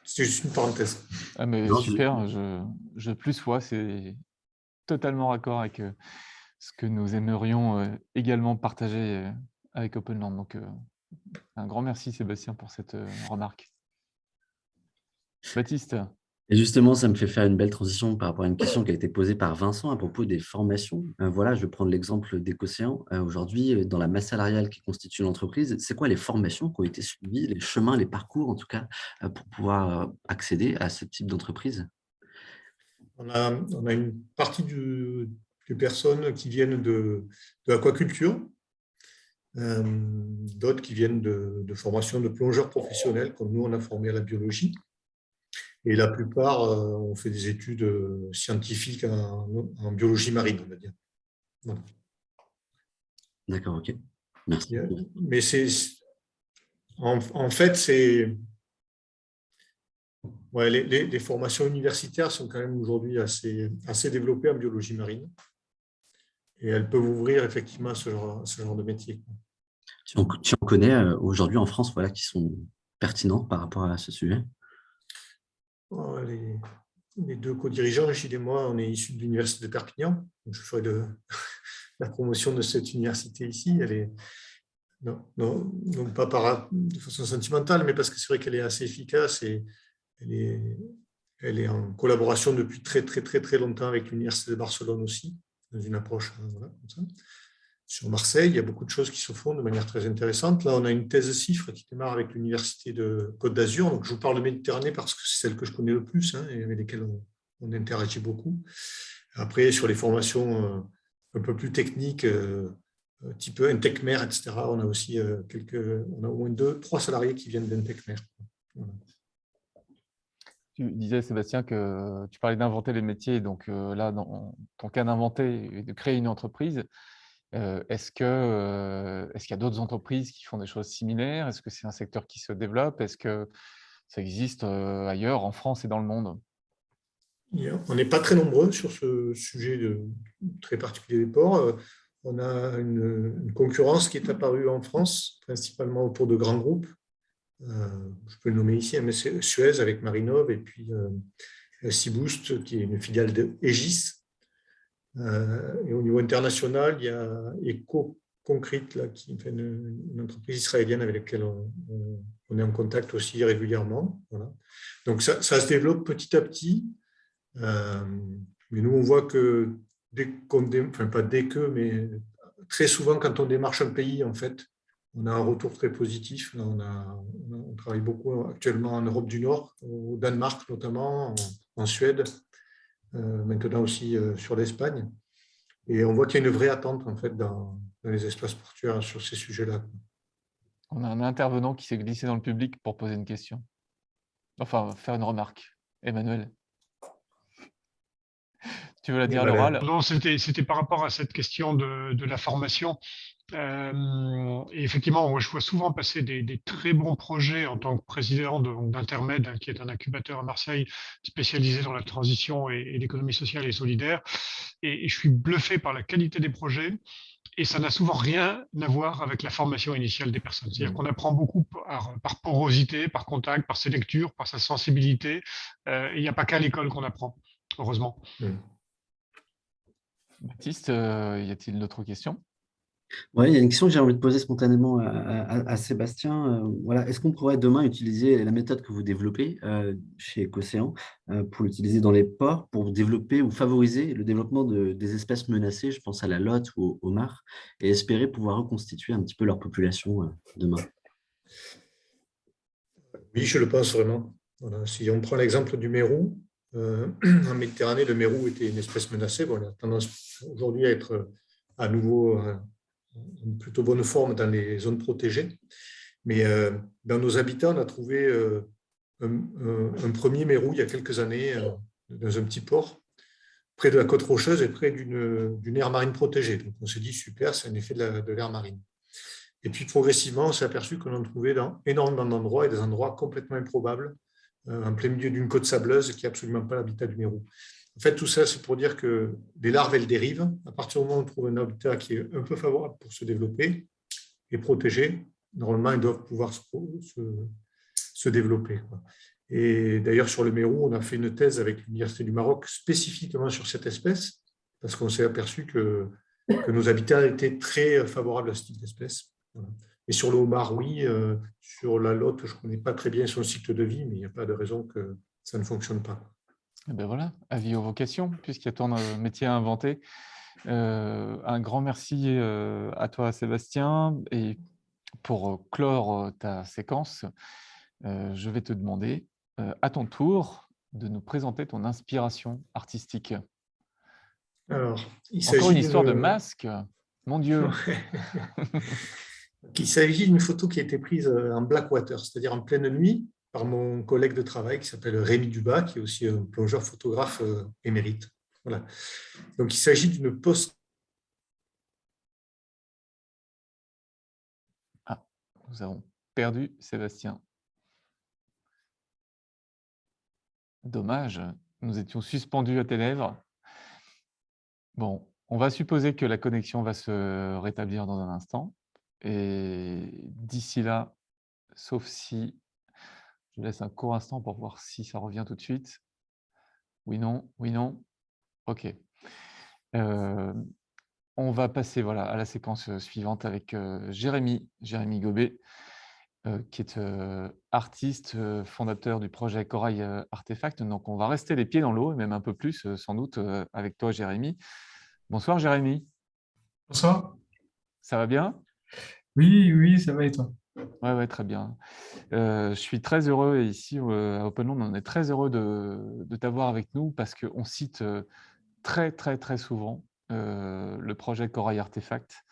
Speaker 5: C'est juste une parenthèse.
Speaker 2: Ah, mais
Speaker 1: Non,
Speaker 2: super, je plus vois, c'est totalement raccord avec ce que nous aimerions également partager avec Openland. Donc, un grand merci Sébastien pour cette remarque. Baptiste,
Speaker 1: Et justement, ça me fait faire une belle transition par rapport à une question qui a été posée par Vincent à propos des formations. Voilà, je vais prendre l'exemple d'Ecocéan. Aujourd'hui, dans la masse salariale qui constitue l'entreprise, c'est quoi les formations qui ont été suivies, les chemins, les parcours en tout cas, pour pouvoir accéder à ce type d'entreprise?
Speaker 5: On a une partie des personnes qui viennent de l'aquaculture, d'autres qui viennent de formation de plongeurs professionnels, comme nous, on a formé à la biologie. Et la plupart ont fait des études scientifiques en biologie marine, on va dire. Voilà.
Speaker 1: D'accord, ok. Merci.
Speaker 5: Mais en fait, les formations universitaires sont quand même aujourd'hui assez développées en biologie marine. Et elles peuvent ouvrir effectivement ce genre de métier.
Speaker 1: Tu en connais aujourd'hui en France, voilà, qui sont pertinents par rapport à ce sujet?
Speaker 5: Les deux co-dirigeants, Gilles et moi, on est issus de l'université de Perpignan. Donc je ferai la promotion de cette université ici. Elle est non pas de façon sentimentale, mais parce que c'est vrai qu'elle est assez efficace et elle est en collaboration depuis très, très, très, très longtemps avec l'université de Barcelone aussi, dans une approche voilà, comme ça. Sur Marseille, il y a beaucoup de choses qui se font de manière très intéressante. Là, on a une thèse CIFRE qui démarre avec l'université de Côte d'Azur. Donc, je vous parle de Méditerranée parce que c'est celle que je connais le plus et avec lesquelles on interagit beaucoup. Après, sur les formations un peu plus techniques, type Intecmer, etc., on a aussi on a au moins 2-3 salariés qui viennent d'Intecmer. Voilà.
Speaker 2: tu disais Sébastien que tu parlais d'inventer les métiers. Donc là, dans ton cas d'inventer et de créer une entreprise, est-ce qu'il y a d'autres entreprises qui font des choses similaires? Est-ce que c'est un secteur qui se développe? Est-ce que ça existe ailleurs, en France et dans le monde?
Speaker 5: On n'est pas très nombreux sur ce sujet très particulier des ports. On a une concurrence qui est apparue en France, principalement autour de grands groupes. Je peux le nommer ici, mais c'est Suez avec Marinov et puis Seaboost, qui est une filiale d'Egis. Et au niveau international, il y a EcoConcrete, là, qui est une entreprise israélienne avec laquelle on est en contact aussi régulièrement. Voilà. Donc ça se développe petit à petit. Mais nous, on voit que pas dès que, mais très souvent, quand on démarche un pays, en fait, on a un retour très positif. Là, on travaille beaucoup actuellement en Europe du Nord, au Danemark notamment, en Suède, maintenant aussi sur l'Espagne. Et on voit qu'il y a une vraie attente en fait, dans les espaces portuaires sur ces sujets-là.
Speaker 2: On a un intervenant qui s'est glissé dans le public pour poser une question. Enfin, faire une remarque. Emmanuel. Tu veux la dire à l'oral?
Speaker 3: Non, c'était par rapport à cette question de la formation. Et effectivement, moi, je vois souvent passer des très bons projets en tant que président d'Intermed, qui est un incubateur à Marseille spécialisé dans la transition et l'économie sociale et solidaire. Et je suis bluffé par la qualité des projets. Et ça n'a souvent rien à voir avec la formation initiale des personnes. C'est-à-dire qu'on apprend beaucoup par porosité, par contact, par ses lectures, par sa sensibilité. Et il n'y a pas qu'à l'école qu'on apprend, heureusement.
Speaker 2: Baptiste, y a-t-il d'autres questions?
Speaker 1: Ouais, il y a une question que j'ai envie de poser spontanément à Sébastien. Voilà, est-ce qu'on pourrait demain utiliser la méthode que vous développez chez Ecocéan pour l'utiliser dans les ports, pour développer ou favoriser le développement des espèces menacées, je pense à la lotte ou au homard, et espérer pouvoir reconstituer un petit peu leur population demain?
Speaker 5: Oui, je le pense vraiment. Voilà. Si on prend l'exemple du mérou, en Méditerranée, le mérou était une espèce menacée. Bon, il a tendance aujourd'hui à être à nouveau en plutôt bonne forme dans les zones protégées. Mais dans nos habitats, on a trouvé un premier mérou il y a quelques années dans un petit port, près de la côte rocheuse et près d'une aire marine protégée. Donc on s'est dit, super, c'est un effet de l'aire marine. Et puis progressivement, on s'est aperçu qu'on en trouvait dans énormément d'endroits et des endroits complètement improbables, en plein milieu d'une côte sableuse qui n'est absolument pas l'habitat du mérou. En fait, tout ça, c'est pour dire que les larves, elles dérivent. À partir du moment où on trouve un habitat qui est un peu favorable pour se développer et protégé, normalement, elles doivent pouvoir se développer. Et d'ailleurs, sur le mérou, on a fait une thèse avec l'Université du Maroc spécifiquement sur cette espèce, parce qu'on s'est aperçu que nos habitats étaient très favorables à ce type d'espèce. Voilà. Et sur le homard, oui. Sur la lotte, je ne connais pas très bien son cycle de vie, mais il n'y a pas de raison que ça ne fonctionne pas.
Speaker 2: Et ben voilà, avis aux vocations, puisqu'il y a tant de métiers à inventer. Un grand merci à toi, Sébastien. Et pour clore ta séquence, je vais te demander, à ton tour, de nous présenter ton inspiration artistique.
Speaker 5: Alors,
Speaker 2: Encore une histoire de masque, mon Dieu.
Speaker 5: Il s'agit d'une photo qui a été prise en Blackwater, c'est-à-dire en pleine nuit, par mon collègue de travail qui s'appelle Rémi Dubas, qui est aussi un plongeur photographe émérite. Voilà. Donc, il s'agit d'une post.
Speaker 2: Ah, nous avons perdu Sébastien. Dommage, nous étions suspendus à tes lèvres. Bon, on va supposer que la connexion va se rétablir dans un instant. Et d'ici là, sauf si je laisse un court instant pour voir si ça revient tout de suite. Oui, non, oui, non. OK. On va passer voilà, à la séquence suivante avec Jérémy Gobet, qui est artiste, fondateur du projet Corail Artefact. Donc, on va rester les pieds dans l'eau, et même un peu plus, sans doute, avec toi, Jérémy. Bonsoir, Jérémy.
Speaker 6: Bonsoir.
Speaker 2: Ça va bien?
Speaker 6: Oui, ça va et toi?
Speaker 2: Ouais, très bien. Je suis très heureux, et ici, à OpenLand, on est très heureux de t'avoir avec nous parce qu'on cite très, très, très souvent le projet Corail Artefact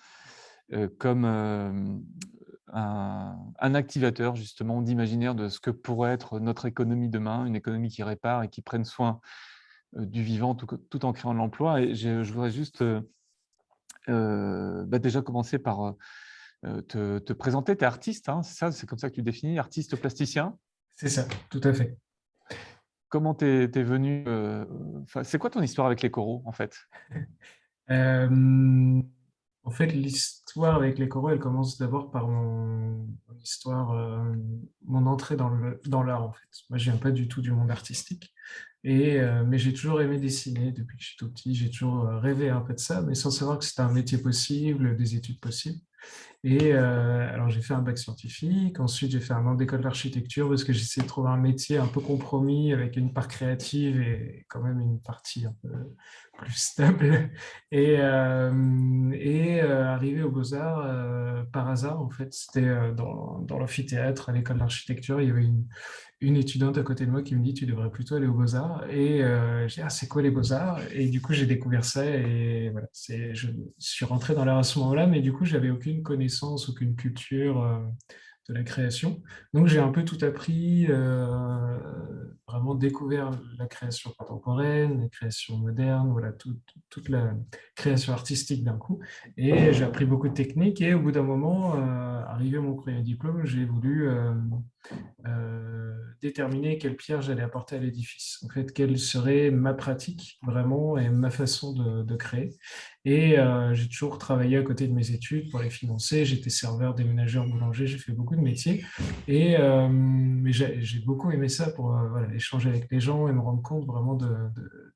Speaker 2: comme un activateur justement d'imaginaire de ce que pourrait être notre économie demain, une économie qui répare et qui prenne soin du vivant tout en créant de l'emploi. Et je voudrais juste déjà commencer par te présenter. Tu es artiste, hein, c'est ça, c'est comme ça que tu définis, artiste plasticien?
Speaker 6: C'est ça, tout à fait.
Speaker 2: Comment t'es venu c'est quoi ton histoire avec les coraux, en fait?
Speaker 6: En fait, l'histoire avec les coraux, elle commence d'abord par mon histoire, mon entrée dans l'art, en fait. Moi, je viens pas du tout du monde artistique, mais j'ai toujours aimé dessiner depuis que je suis tout petit. J'ai toujours rêvé un peu de ça, mais sans savoir que c'était un métier possible, des études possibles. Et alors, j'ai fait un bac scientifique. Ensuite, j'ai fait un an d'école d'architecture parce que j'essayais de trouver un métier un peu compromis avec une part créative et quand même une partie un peu plus stable. Et arrivé aux Beaux-Arts, par hasard, en fait, c'était dans l'amphithéâtre à l'école d'architecture. Il y avait une étudiante à côté de moi qui me dit « Tu devrais plutôt aller aux Beaux-Arts ». Et j'ai dit « Ah, c'est quoi les Beaux-Arts ?» Et du coup, j'ai découvert ça et voilà, je suis rentré dans l'art à ce moment-là, mais du coup, j'avais aucune connaissance, aucune culture de la création. Donc, j'ai un peu tout appris, vraiment découvert la création contemporaine, la création moderne, voilà, toute la création artistique d'un coup. Et j'ai appris beaucoup de techniques et au bout d'un moment, arrivé à mon premier diplôme, j'ai voulu déterminer quelle pierre j'allais apporter à l'édifice. En fait, quelle serait ma pratique vraiment et ma façon de créer. Et j'ai toujours travaillé à côté de mes études pour les financer. J'étais serveur, déménageur, boulanger, j'ai fait beaucoup de métiers. Mais j'ai beaucoup aimé ça pour voilà, échanger avec les gens et me rendre compte vraiment de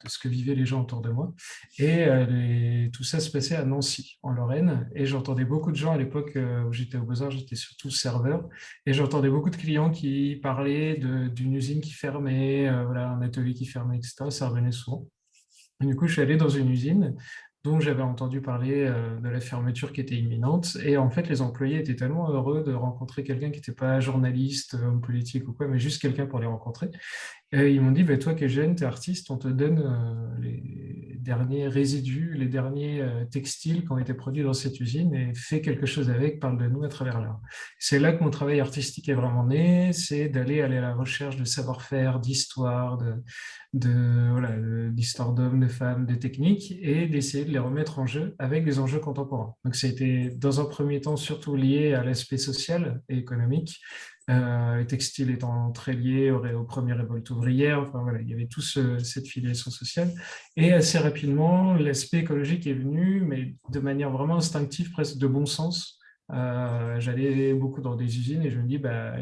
Speaker 6: ce que vivaient les gens autour de moi. Et tout ça se passait à Nancy, en Lorraine. Et j'entendais beaucoup de gens à l'époque où j'étais au Beaux-Arts, j'étais surtout serveur. Et j'entendais beaucoup de clients qui parlaient d'une usine qui fermait, voilà, un atelier qui fermait, etc. Ça revenait souvent. Et du coup, je suis allé dans une usine dont j'avais entendu parler de la fermeture qui était imminente. Et en fait, les employés étaient tellement heureux de rencontrer quelqu'un qui n'était pas journaliste, homme politique ou quoi, mais juste quelqu'un pour les rencontrer. Et ils m'ont dit, bah, toi qui es jeune, tu es artiste, on te donne les derniers résidus, les derniers textiles qui ont été produits dans cette usine et fais quelque chose avec, parle de nous à travers l'art. C'est là que mon travail artistique est vraiment né, c'est aller à la recherche de savoir-faire, d'histoire, d'histoire d'hommes, de femmes, de techniques, et d'essayer de les remettre en jeu avec des enjeux contemporains. Donc ça a été dans un premier temps surtout lié à l'aspect social et économique, les textiles étant très liés aux premières révoltes ouvrières. Enfin, voilà, il y avait toute cette filiation sociale. Et assez rapidement, l'aspect écologique est venu, mais de manière vraiment instinctive, presque de bon sens. J'allais beaucoup dans des usines et je me dis, bah,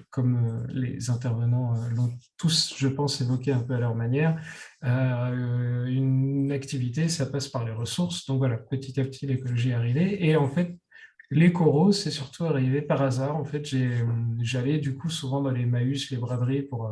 Speaker 6: comme les intervenants l'ont tous, je pense, évoqué un peu à leur manière, une activité, ça passe par les ressources. Donc voilà, petit à petit, l'écologie est arrivée. Et en fait, les coraux, c'est surtout arrivé par hasard. En fait, j'allais du coup souvent dans les Maüs, les braderies pour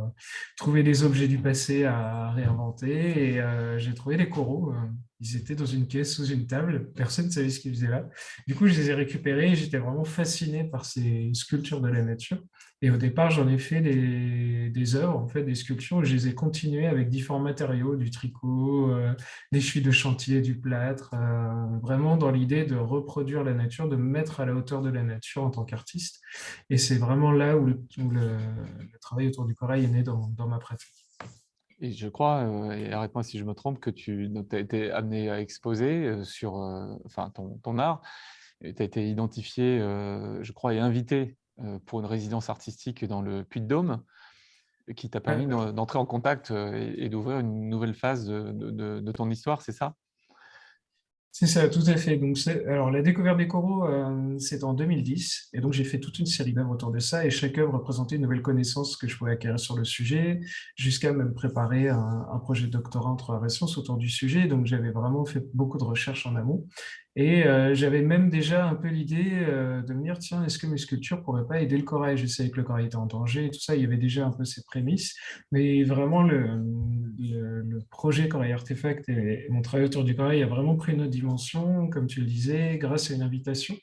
Speaker 6: trouver des objets du passé à réinventer. Et j'ai trouvé les coraux. Ils étaient dans une caisse sous une table. Personne ne savait ce qu'ils faisaient là. Du coup, je les ai récupérés et j'étais vraiment fasciné par ces sculptures de la nature. Et au départ, j'en ai fait des œuvres, en fait, des sculptures. Je les ai continuées avec différents matériaux, du tricot, des chevilles de chantier, du plâtre, vraiment dans l'idée de reproduire la nature, de me mettre à la hauteur de la nature en tant qu'artiste. Et c'est vraiment là où le travail autour du corail est né dans ma pratique.
Speaker 2: Et je crois, et arrête-moi si je me trompe, que tu as été amené à exposer sur enfin, ton art. Tu as été identifié, je crois, et invité pour une résidence artistique dans le Puy-de-Dôme, qui t'a permis d'entrer en contact et d'ouvrir une nouvelle phase de ton histoire, c'est ça?
Speaker 6: C'est ça, tout à fait. Donc, alors, la découverte des coraux, c'est en 2010. Et donc, j'ai fait toute une série d'œuvres autour de ça. Et chaque œuvre représentait une nouvelle connaissance que je pouvais acquérir sur le sujet, jusqu'à même préparer un projet de doctorat en trois sciences autour du sujet. Donc, j'avais vraiment fait beaucoup de recherches en amont. Et j'avais même déjà un peu l'idée de me dire, tiens, est-ce que mes sculptures ne pourraient pas aider le corail? Je savais que le corail était en danger et tout ça. Il y avait déjà un peu ces prémices. Mais vraiment, le projet Corail Artefact et mon travail autour du corail a vraiment pris une autre dimension, comme tu le disais, grâce à une invitation.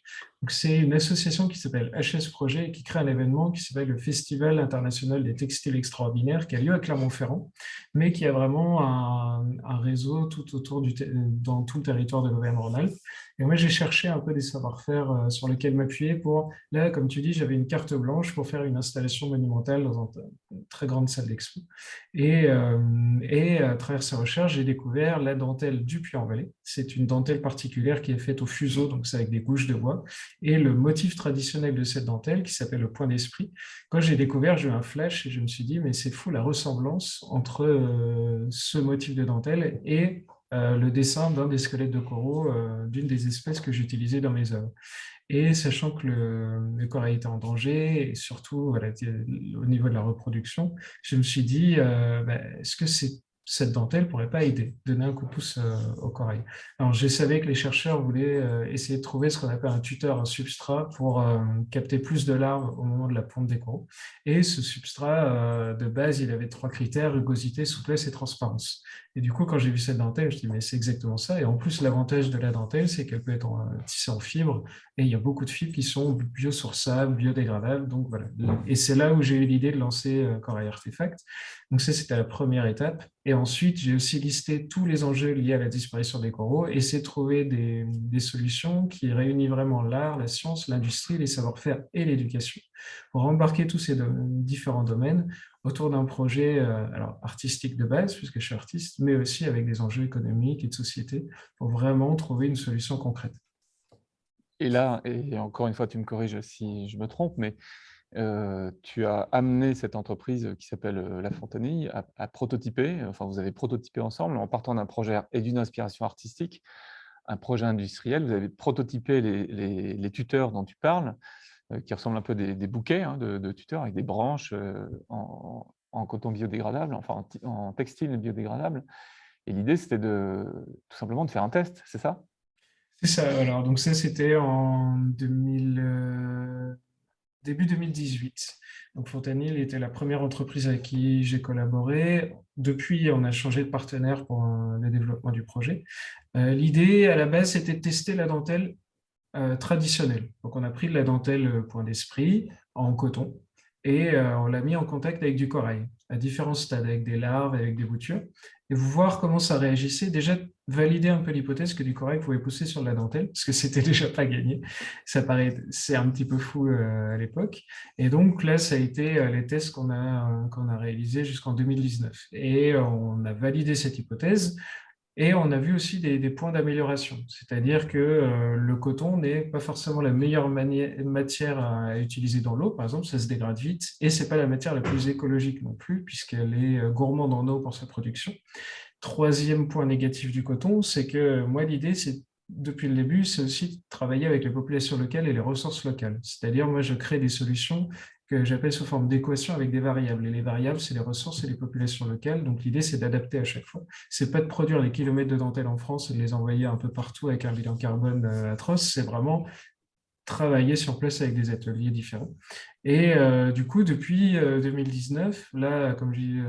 Speaker 6: Donc, c'est une association qui s'appelle HS Projet et qui crée un événement qui s'appelle le Festival international des textiles extraordinaires, qui a lieu à Clermont-Ferrand, mais qui a vraiment un réseau tout autour dans tout le territoire de l'Auvergne-Rhône-Alpes. Et moi, j'ai cherché un peu des savoir-faire sur lesquels m'appuyer pour, là, comme tu dis, j'avais une carte blanche pour faire une installation monumentale dans une très grande salle d'expo. Et à travers ces recherches, j'ai découvert la dentelle du Puy-en-Velay. C'est une dentelle particulière qui est faite au fuseau, donc c'est avec des couches de bois. Et le motif traditionnel de cette dentelle, qui s'appelle le point d'esprit, quand j'ai découvert, j'ai eu un flash et je me suis dit, mais c'est fou la ressemblance entre ce motif de dentelle et le dessin d'un des squelettes de coraux d'une des espèces que j'utilisais dans mes œuvres. Et sachant que le corail était en danger, et surtout voilà, au niveau de la reproduction, je me suis dit, est-ce que cette dentelle ne pourrait pas aider, donner un coup de pouce au corail? Alors, je savais que les chercheurs voulaient essayer de trouver ce qu'on appelle un tuteur, un substrat, pour capter plus de larves au moment de la ponte des coraux. Et ce substrat, de base, il avait 3 critères, rugosité, souplesse et transparence. Et du coup, quand j'ai vu cette dentelle, je me suis dit, mais c'est exactement ça. Et en plus, l'avantage de la dentelle, c'est qu'elle peut être tissée en fibre. Et il y a beaucoup de fibres qui sont biosourçables, biodégradables. Donc voilà. Et c'est là où j'ai eu l'idée de lancer Corail Artefact. Donc ça, c'était la première étape. Et ensuite, j'ai aussi listé tous les enjeux liés à la disparition des coraux, essayer de trouver des solutions qui réunissent vraiment l'art, la science, l'industrie, les savoir-faire et l'éducation pour embarquer tous ces différents domaines autour d'un projet alors artistique de base, puisque je suis artiste, mais aussi avec des enjeux économiques et de société pour vraiment trouver une solution concrète.
Speaker 2: Et là, et encore une fois, tu me corriges si je me trompe, mais tu as amené cette entreprise qui s'appelle La Fontanille à prototyper, enfin vous avez prototypé ensemble en partant d'un projet et d'une inspiration artistique, un projet industriel. Vous avez prototypé les tuteurs dont tu parles, qui ressemblent un peu des bouquets de tuteurs avec des branches en coton biodégradable, enfin en textile biodégradable. Et l'idée, c'était tout simplement de faire un test, c'est ça?
Speaker 6: C'est ça, alors donc ça c'était en début 2018. Donc Fontanil était la première entreprise avec qui j'ai collaboré. Depuis, on a changé de partenaire pour le développement du projet. L'idée à la base, c'était de tester la dentelle traditionnelle. Donc on a pris de la dentelle point d'esprit en coton et on l'a mis en contact avec du corail à différents stades, avec des larves, avec des boutures, et voir comment ça réagissait. Déjà, valider un peu l'hypothèse que du corail pouvait pousser sur de la dentelle, parce que c'était déjà pas gagné. C'est un petit peu fou à l'époque. Et donc là, ça a été les tests qu'on a réalisés jusqu'en 2019. Et on a validé cette hypothèse. Et on a vu aussi des points d'amélioration, c'est-à-dire que le coton n'est pas forcément la meilleure matière à utiliser dans l'eau, par exemple, ça se dégrade vite, et ce n'est pas la matière la plus écologique non plus, puisqu'elle est gourmande en eau pour sa production. Troisième point négatif du coton, c'est que moi, l'idée, c'est depuis le début, c'est aussi de travailler avec les populations locales et les ressources locales. C'est-à-dire, moi, je crée des solutions que j'appelle sous forme d'équation avec des variables. Et les variables, c'est les ressources et les populations locales. Donc, l'idée, c'est d'adapter à chaque fois. C'est pas de produire des kilomètres de dentelle en France et de les envoyer un peu partout avec un bilan carbone atroce. C'est vraiment travailler sur place avec des ateliers différents. Et du coup, depuis 2019, là, comme je dis,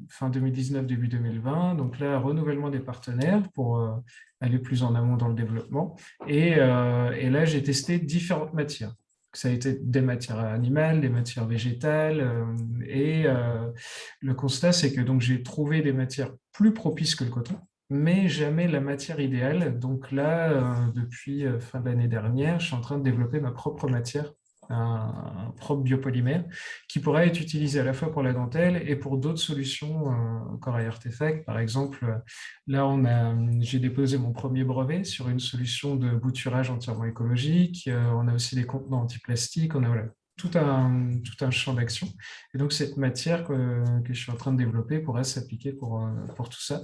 Speaker 6: fin 2019, début 2020, donc là, renouvellement des partenaires pour aller plus en amont dans le développement. Et là, j'ai testé différentes matières. Ça a été des matières animales, des matières végétales. Et le constat, c'est que donc, j'ai trouvé des matières plus propices que le coton, mais jamais la matière idéale. Donc là, depuis fin de l'année dernière, je suis en train de développer ma propre matière, un propre biopolymère, qui pourrait être utilisé à la fois pour la dentelle et pour d'autres solutions corail artefact. Par exemple, là, j'ai déposé mon premier brevet sur une solution de bouturage entièrement écologique. On a aussi des contenants anti-plastique. On a tout un champ d'action. Et donc, cette matière que je suis en train de développer pourrait s'appliquer pour tout ça.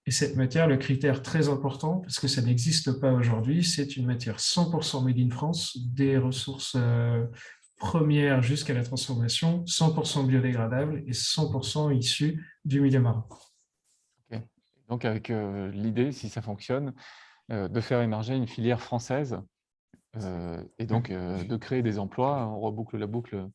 Speaker 6: Et cette matière, le critère très important, parce que ça n'existe pas aujourd'hui, c'est une matière 100% made in France, des ressources premières jusqu'à la transformation, 100% biodégradable et 100% issues du milieu marin.
Speaker 2: Okay. Donc, avec l'idée, si ça fonctionne, de faire émerger une filière française et donc de créer des emplois. On reboucle la boucle.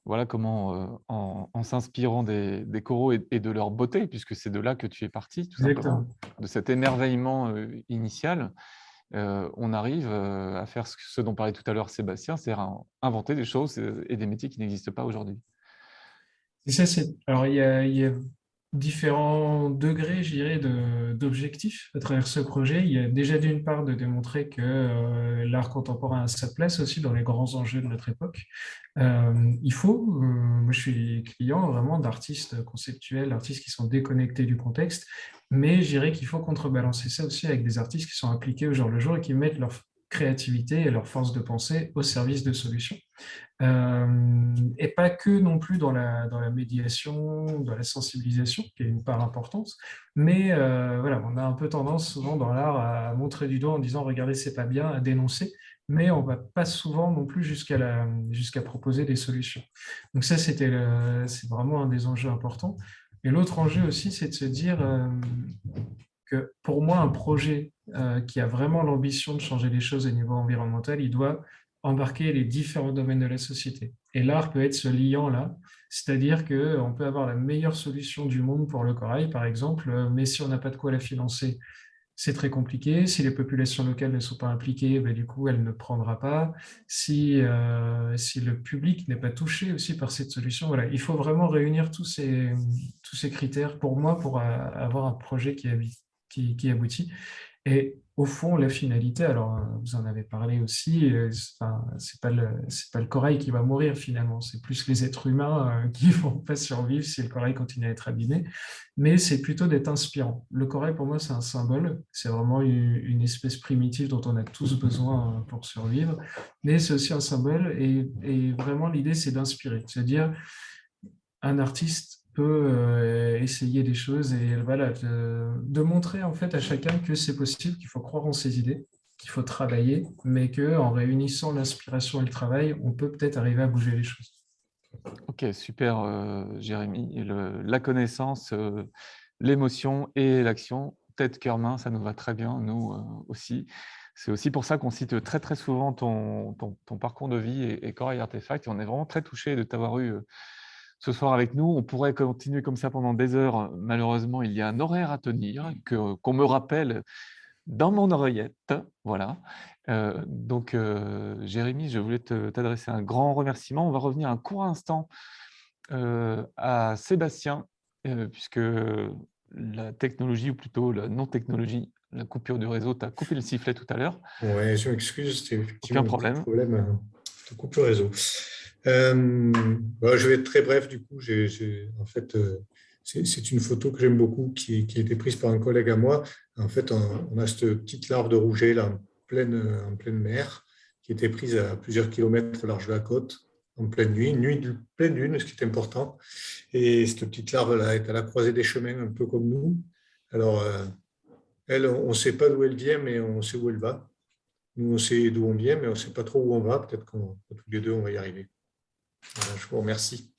Speaker 2: Voilà comment, en s'inspirant des coraux et de leur beauté, puisque c'est de là que tu es parti, tout simplement, de cet émerveillement initial, on arrive à faire ce dont parlait tout à l'heure Sébastien, c'est-à-dire inventer des choses et des métiers qui n'existent pas aujourd'hui.
Speaker 6: Et ça, alors, il y a différents degrés, je dirais, d'objectifs à travers ce projet. Il y a déjà d'une part de démontrer que l'art contemporain a sa place aussi dans les grands enjeux de notre époque. Moi je suis client vraiment d'artistes conceptuels, d'artistes qui sont déconnectés du contexte, mais je dirais qu'il faut contrebalancer ça aussi avec des artistes qui sont impliqués au jour le jour et qui mettent leur créativité et leur force de pensée au service de solutions. Et pas que non plus dans la médiation, dans la sensibilisation, qui est une part importante, mais voilà, on a un peu tendance souvent dans l'art à montrer du doigt en disant « regardez, c'est pas bien », à dénoncer, mais on ne va pas souvent non plus jusqu'à proposer des solutions. Donc ça, c'est vraiment un des enjeux importants. Et l'autre enjeu aussi, c'est de se dire que pour moi, un projet qui a vraiment l'ambition de changer les choses au niveau environnemental, il doit embarquer les différents domaines de la société. Et l'art peut être ce liant-là, c'est-à-dire qu'on peut avoir la meilleure solution du monde pour le corail, par exemple, mais si on n'a pas de quoi la financer, c'est très compliqué. Si les populations locales ne sont pas impliquées, ben, du coup, elle ne prendra pas. Si le public n'est pas touché aussi par cette solution, voilà, il faut vraiment réunir tous ces critères pour moi pour avoir un projet qui aboutit. Et au fond, la finalité, alors vous en avez parlé aussi, c'est pas le corail qui va mourir finalement, c'est plus les êtres humains qui ne vont pas survivre si le corail continue à être abîmé, mais c'est plutôt d'être inspirant. Le corail, pour moi, c'est un symbole, c'est vraiment une espèce primitive dont on a tous besoin pour survivre, mais c'est aussi un symbole et vraiment l'idée, c'est d'inspirer, c'est-à-dire un artiste peut essayer des choses et voilà, de montrer en fait à chacun que c'est possible, qu'il faut croire en ses idées, qu'il faut travailler, mais qu'en réunissant l'inspiration et le travail, on peut peut-être arriver à bouger les choses.
Speaker 2: Ok, super Jérémy. La connaissance, l'émotion et l'action. Tête, cœur, main, ça nous va très bien, nous aussi. C'est aussi pour ça qu'on cite très très souvent ton parcours de vie et Corail Artefact. Et on est vraiment très touchés de t'avoir eu ce soir avec nous. On pourrait continuer comme ça pendant des heures. Malheureusement, il y a un horaire à tenir, qu'on me rappelle dans mon oreillette. Voilà. Donc, Jérémy, je voulais t'adresser un grand remerciement. On va revenir un court instant à Sébastien, puisque la technologie, ou plutôt la non-technologie, la coupure du réseau, tu as coupé le sifflet tout à l'heure.
Speaker 5: Ouais, je m'excuse, c'était effectivement
Speaker 2: Aucun problème.
Speaker 5: un problème de coupure réseau. Je vais être très bref, du coup. En fait, c'est une photo que j'aime beaucoup qui a été prise par un collègue à moi. En fait, on a cette petite larve de rouget là, en pleine mer, qui était prise à plusieurs kilomètres large de la côte, en pleine nuit, pleine lune, ce qui est important. Et cette petite larve-là est à la croisée des chemins, un peu comme nous. Alors, elle, on ne sait pas d'où elle vient, mais on sait où elle va. Nous, on sait d'où on vient, mais on ne sait pas trop où on va. Peut-être que tous les deux, on va y arriver. Voilà, je vous remercie.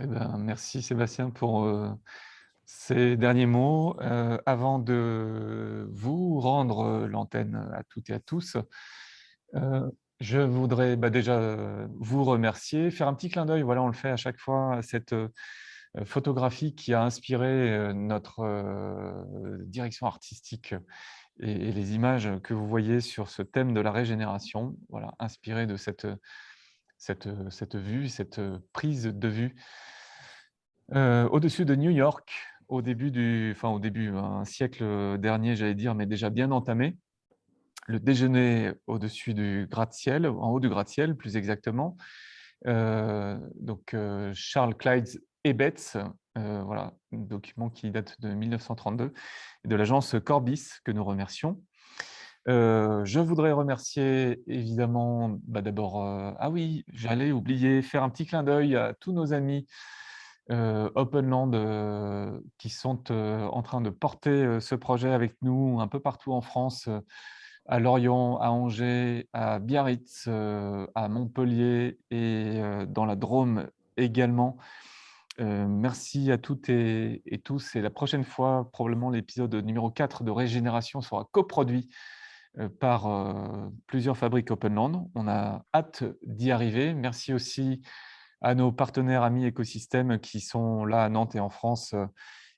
Speaker 2: Eh ben, merci Sébastien pour ces derniers mots. Avant de vous rendre l'antenne à toutes et à tous, je voudrais déjà vous remercier, faire un petit clin d'œil, voilà, on le fait à chaque fois, à cette photographie qui a inspiré notre direction artistique et les images que vous voyez sur ce thème de la régénération, voilà, inspiré de cette vue, cette prise de vue au-dessus de New York, au début, un siècle dernier, j'allais dire, mais déjà bien entamé. Le déjeuner au-dessus du gratte-ciel, en haut du gratte-ciel, plus exactement. Charles Clyde Ebets, voilà, un document qui date de 1932, et de l'agence Corbis, que nous remercions. Je voudrais remercier évidemment, d'abord, ah oui, j'allais oublier, faire un petit clin d'œil à tous nos amis Openland qui sont en train de porter ce projet avec nous un peu partout en France, à Lorient, à Angers, à Biarritz, à Montpellier et dans la Drôme également. Merci à toutes et tous. Et la prochaine fois, probablement l'épisode numéro 4 de Régénération sera coproduit par plusieurs fabriques Openland. On a hâte d'y arriver. Merci aussi à nos partenaires amis écosystèmes qui sont là à Nantes et en France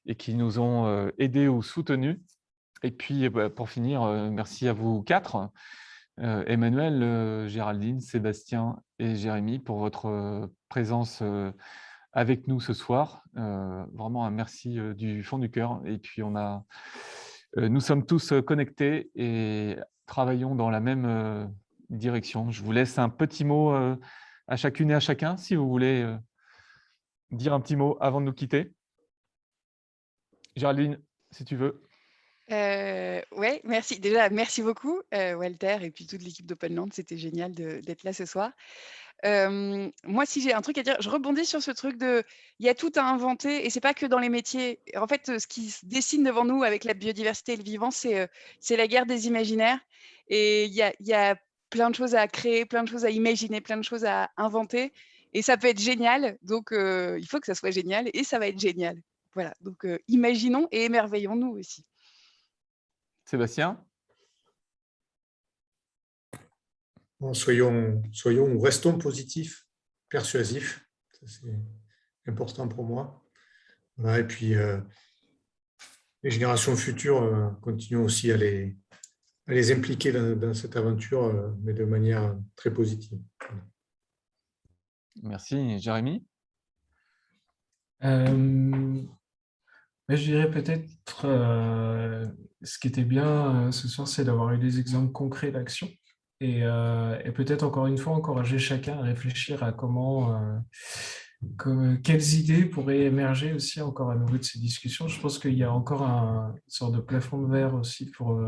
Speaker 2: et qui nous ont aidés ou soutenus. Et puis, pour finir, merci à vous quatre, Emmanuel, Géraldine, Sébastien et Jérémy, pour votre présence avec nous ce soir. Vraiment un merci du fond du cœur. Et puis, nous sommes tous connectés et travaillons dans la même direction. Je vous laisse un petit mot à chacune et à chacun, si vous voulez dire un petit mot avant de nous Géraldine, si tu veux.
Speaker 4: Ouais, merci. Déjà, merci beaucoup, Walter, et puis toute l'équipe d'Openland. C'était génial d'être là ce soir. Moi, si j'ai un truc à dire, je rebondis sur ce truc il y a tout à inventer, et c'est pas que dans les métiers. En fait, ce qui se dessine devant nous avec la biodiversité et le vivant, c'est la guerre des imaginaires. Et il y a plein de choses à créer, plein de choses à imaginer, plein de choses à inventer. Et ça peut être génial. Donc, il faut que ça soit génial, et ça va être génial. Voilà. Donc, imaginons et émerveillons-nous aussi.
Speaker 2: Sébastien?
Speaker 5: Bon, soyons ou restons positifs, persuasifs. C'est important pour moi. Voilà, et puis, les générations futures, continuons aussi à les impliquer dans cette aventure, mais de manière très positive.
Speaker 2: Merci. Jérémy?
Speaker 6: Je dirais peut-être ce qui était bien ce soir, c'est d'avoir eu des exemples concrets d'action et peut-être encore une fois encourager chacun à réfléchir à quelles idées pourraient émerger aussi encore à nouveau de ces discussions. Je pense qu'il y a encore une sorte de plafond de verre aussi pour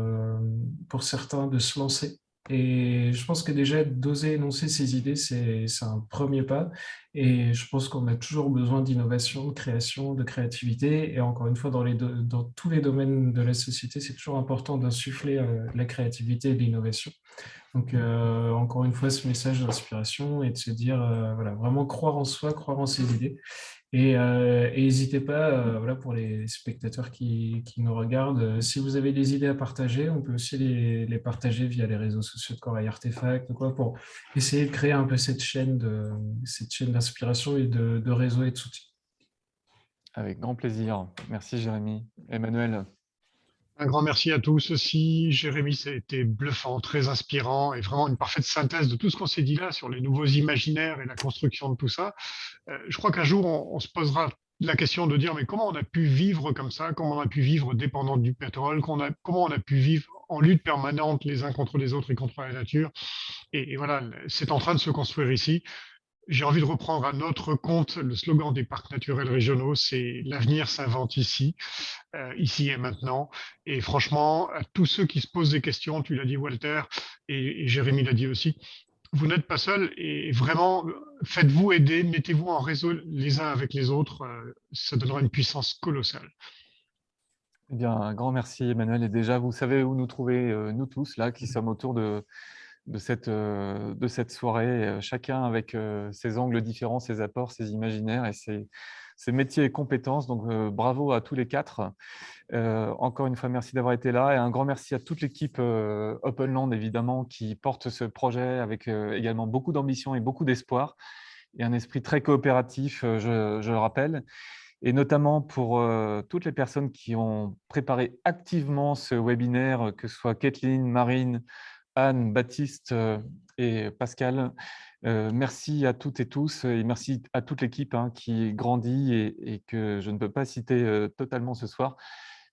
Speaker 6: certains de se lancer. Et je pense que déjà d'oser énoncer ces idées, c'est un premier pas. Et je pense qu'on a toujours besoin d'innovation, de création, de créativité. Et encore une fois, dans tous les domaines de la société, c'est toujours important d'insuffler la créativité et l'innovation. Donc, encore une fois, ce message d'inspiration et de se dire, voilà, vraiment croire en soi, croire en ses idées. Et n'hésitez pas, voilà, pour les spectateurs qui nous regardent, si vous avez des idées à partager, on peut aussi les partager via les réseaux sociaux de Corail Artefact ou quoi, pour essayer de créer un peu cette chaîne d'inspiration et de réseau et de soutien.
Speaker 2: Avec grand plaisir. Merci Jérémy. Emmanuel.
Speaker 3: Un grand merci à tous aussi. Jérémy, ça a été bluffant, très inspirant et vraiment une parfaite synthèse de tout ce qu'on s'est dit là sur les nouveaux imaginaires et la construction de tout ça. Je crois qu'un jour, on se posera la question de dire mais comment on a pu vivre comme ça, comment on a pu vivre dépendant du pétrole, comment on a pu vivre en lutte permanente les uns contre les autres et contre la nature. Et voilà, c'est en train de se construire ici. J'ai envie de reprendre à notre compte le slogan des parcs naturels régionaux, c'est l'avenir s'invente ici, ici et maintenant. Et franchement, à tous ceux qui se posent des questions, tu l'as dit Walter, et Jérémy l'a dit aussi, vous n'êtes pas seul et vraiment, faites-vous aider, mettez-vous en réseau les uns avec les autres, ça donnera une puissance colossale.
Speaker 2: Eh bien, un grand merci Emmanuel. Et déjà, vous savez où nous trouver, nous tous, là, qui sommes autour de cette soirée, chacun avec ses angles différents, ses apports, ses imaginaires et ses métiers et compétences. Donc, bravo à tous les quatre. Encore une fois, merci d'avoir été là et un grand merci à toute l'équipe Openland, évidemment, qui porte ce projet avec également beaucoup d'ambition et beaucoup d'espoir et un esprit très coopératif, je le rappelle. Et notamment pour toutes les personnes qui ont préparé activement ce webinaire, que ce soit Kathleen, Marine, Anne, Baptiste et Pascal. Merci à toutes et tous et merci à toute l'équipe qui grandit et que je ne peux pas citer totalement ce soir.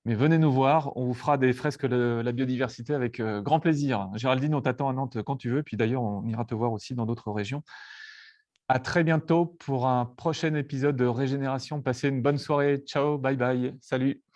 Speaker 2: Mais venez nous voir, on vous fera des fresques de la biodiversité avec grand plaisir. Géraldine, on t'attend à Nantes quand tu veux, puis d'ailleurs, on ira te voir aussi dans d'autres régions. À très bientôt pour un prochain épisode de Régénération. Passez une bonne soirée. Ciao, bye bye. Salut.